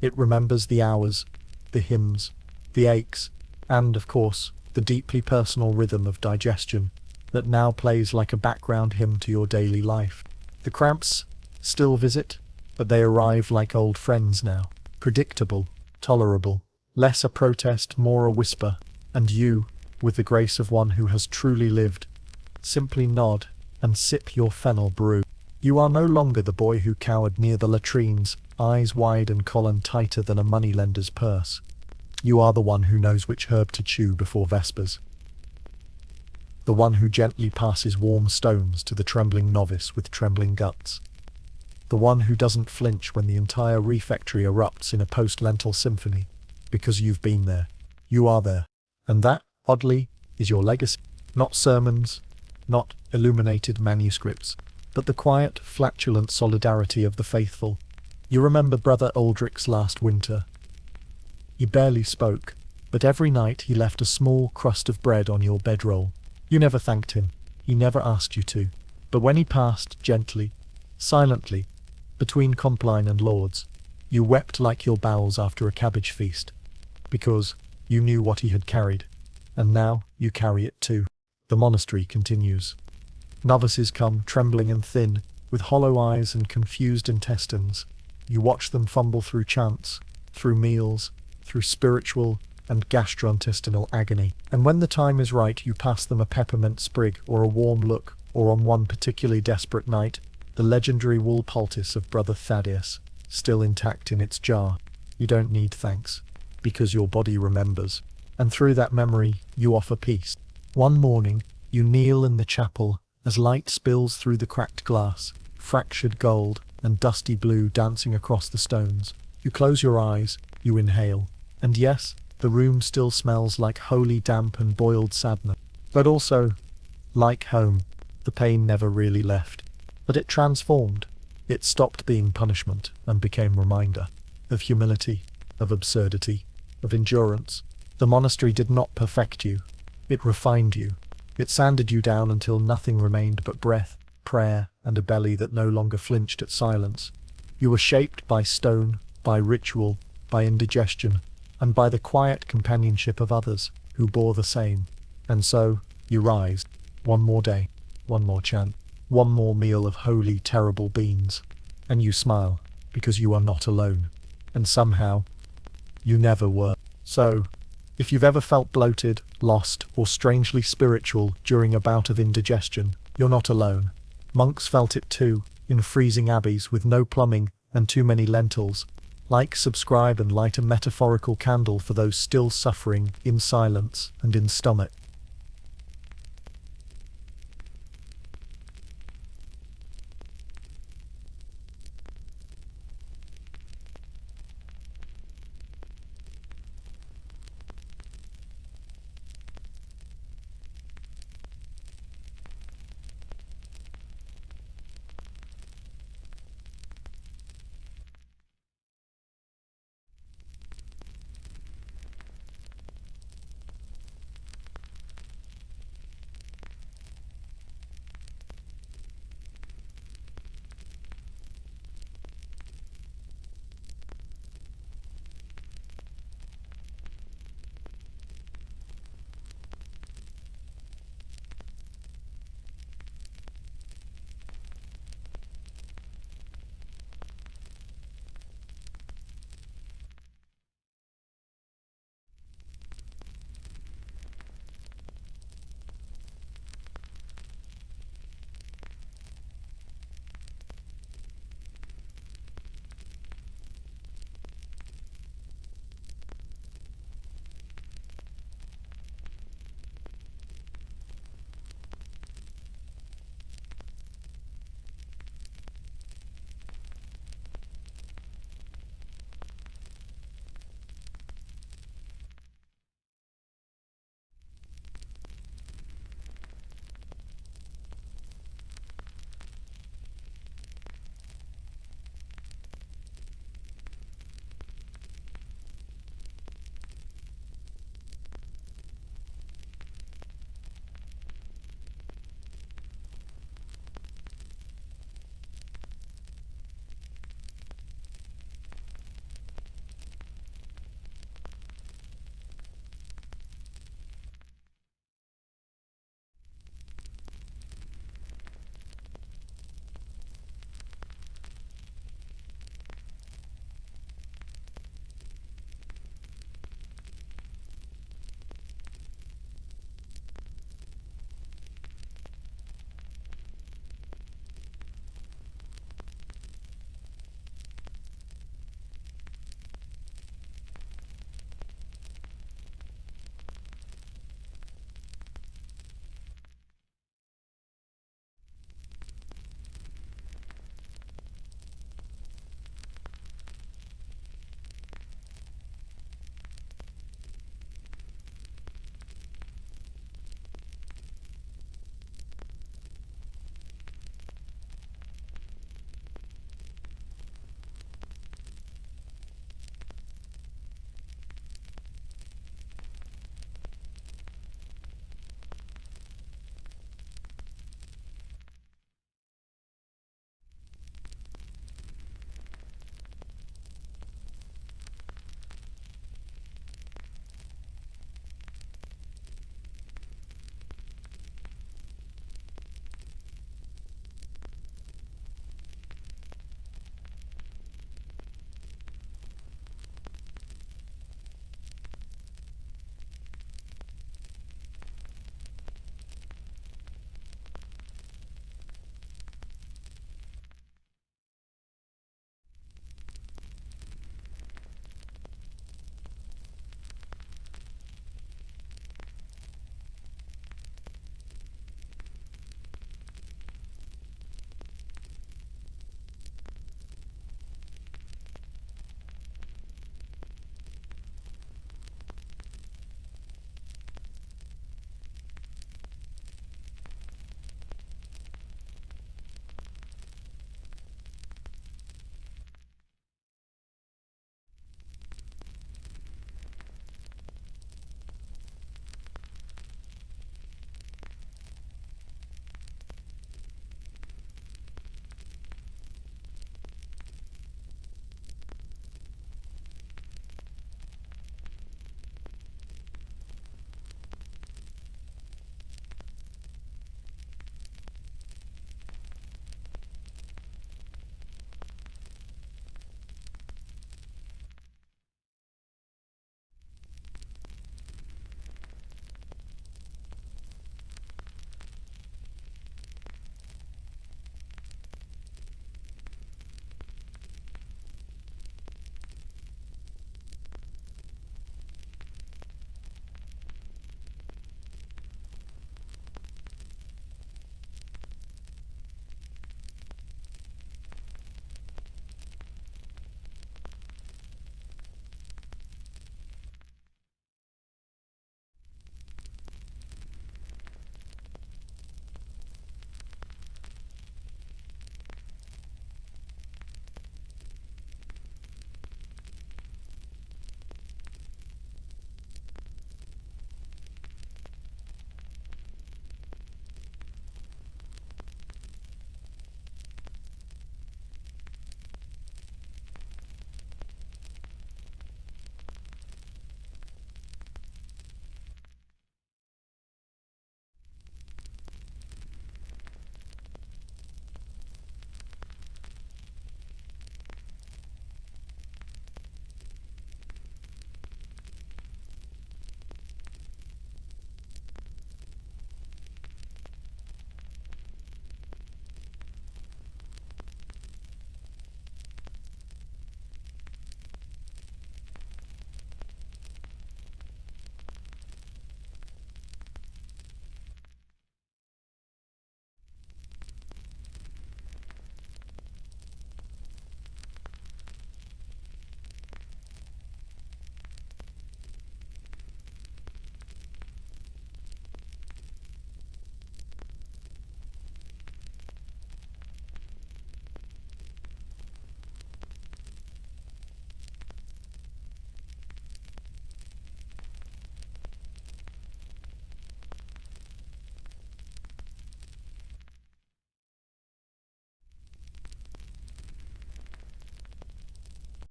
It remembers the hours, the hymns, the aches, and, of course, the deeply personal rhythm of digestion that now plays like a background hymn to your daily life. The cramps still visit, but they arrive like old friends now, predictable, tolerable, less a protest, more a whisper, and you, with the grace of one who has truly lived, simply nod and sip your fennel brew. You are no longer the boy who cowered near the latrines, eyes wide and collar tighter than a moneylender's purse. You are the one who knows which herb to chew before vespers. The one who gently passes warm stones to the trembling novice with trembling guts. The one who doesn't flinch when the entire refectory erupts in a post-Lentil symphony, because you've been there. You are there. And that, oddly, is your legacy. Not sermons, not illuminated manuscripts, but the quiet, flatulent solidarity of the faithful. You remember Brother Aldrich's last winter. He barely spoke, but every night he left a small crust of bread on your bedroll. You never thanked him. He never asked you to. But when he passed, gently, silently, between Compline and Lord's, you wept like your bowels after a cabbage feast, because you knew what he had carried, and now you carry it too. The monastery continues. Novices come, trembling and thin, with hollow eyes and confused intestines. You watch them fumble through chants, through meals, through spiritual and gastrointestinal agony. And when the time is right, you pass them a peppermint sprig or a warm look, or on one particularly desperate night, the legendary wool poultice of Brother Thaddeus, still intact in its jar. You don't need thanks, because your body remembers. And through that memory, you offer peace. One morning, you kneel in the chapel as light spills through the cracked glass, fractured gold and dusty blue dancing across the stones. You close your eyes, you inhale, and yes, the room still smells like holy damp and boiled sadness. But also, like home, the pain never really left. But it transformed. It stopped being punishment and became reminder of humility, of absurdity, of endurance. The monastery did not perfect you. It refined you. It sanded you down until nothing remained but breath, prayer, and a belly that no longer flinched at silence. You were shaped by stone, by ritual, by indigestion, and by the quiet companionship of others who bore the same. And so, you rise. One more day, one more chant, one more meal of holy, terrible beans. And you smile, because you are not alone. And somehow, you never were. So, if you've ever felt bloated, lost, or strangely spiritual during a bout of indigestion, you're not alone. Monks felt it too, in freezing abbeys with no plumbing and too many lentils. Like, subscribe, and light a metaphorical candle for those still suffering in silence and in stomach.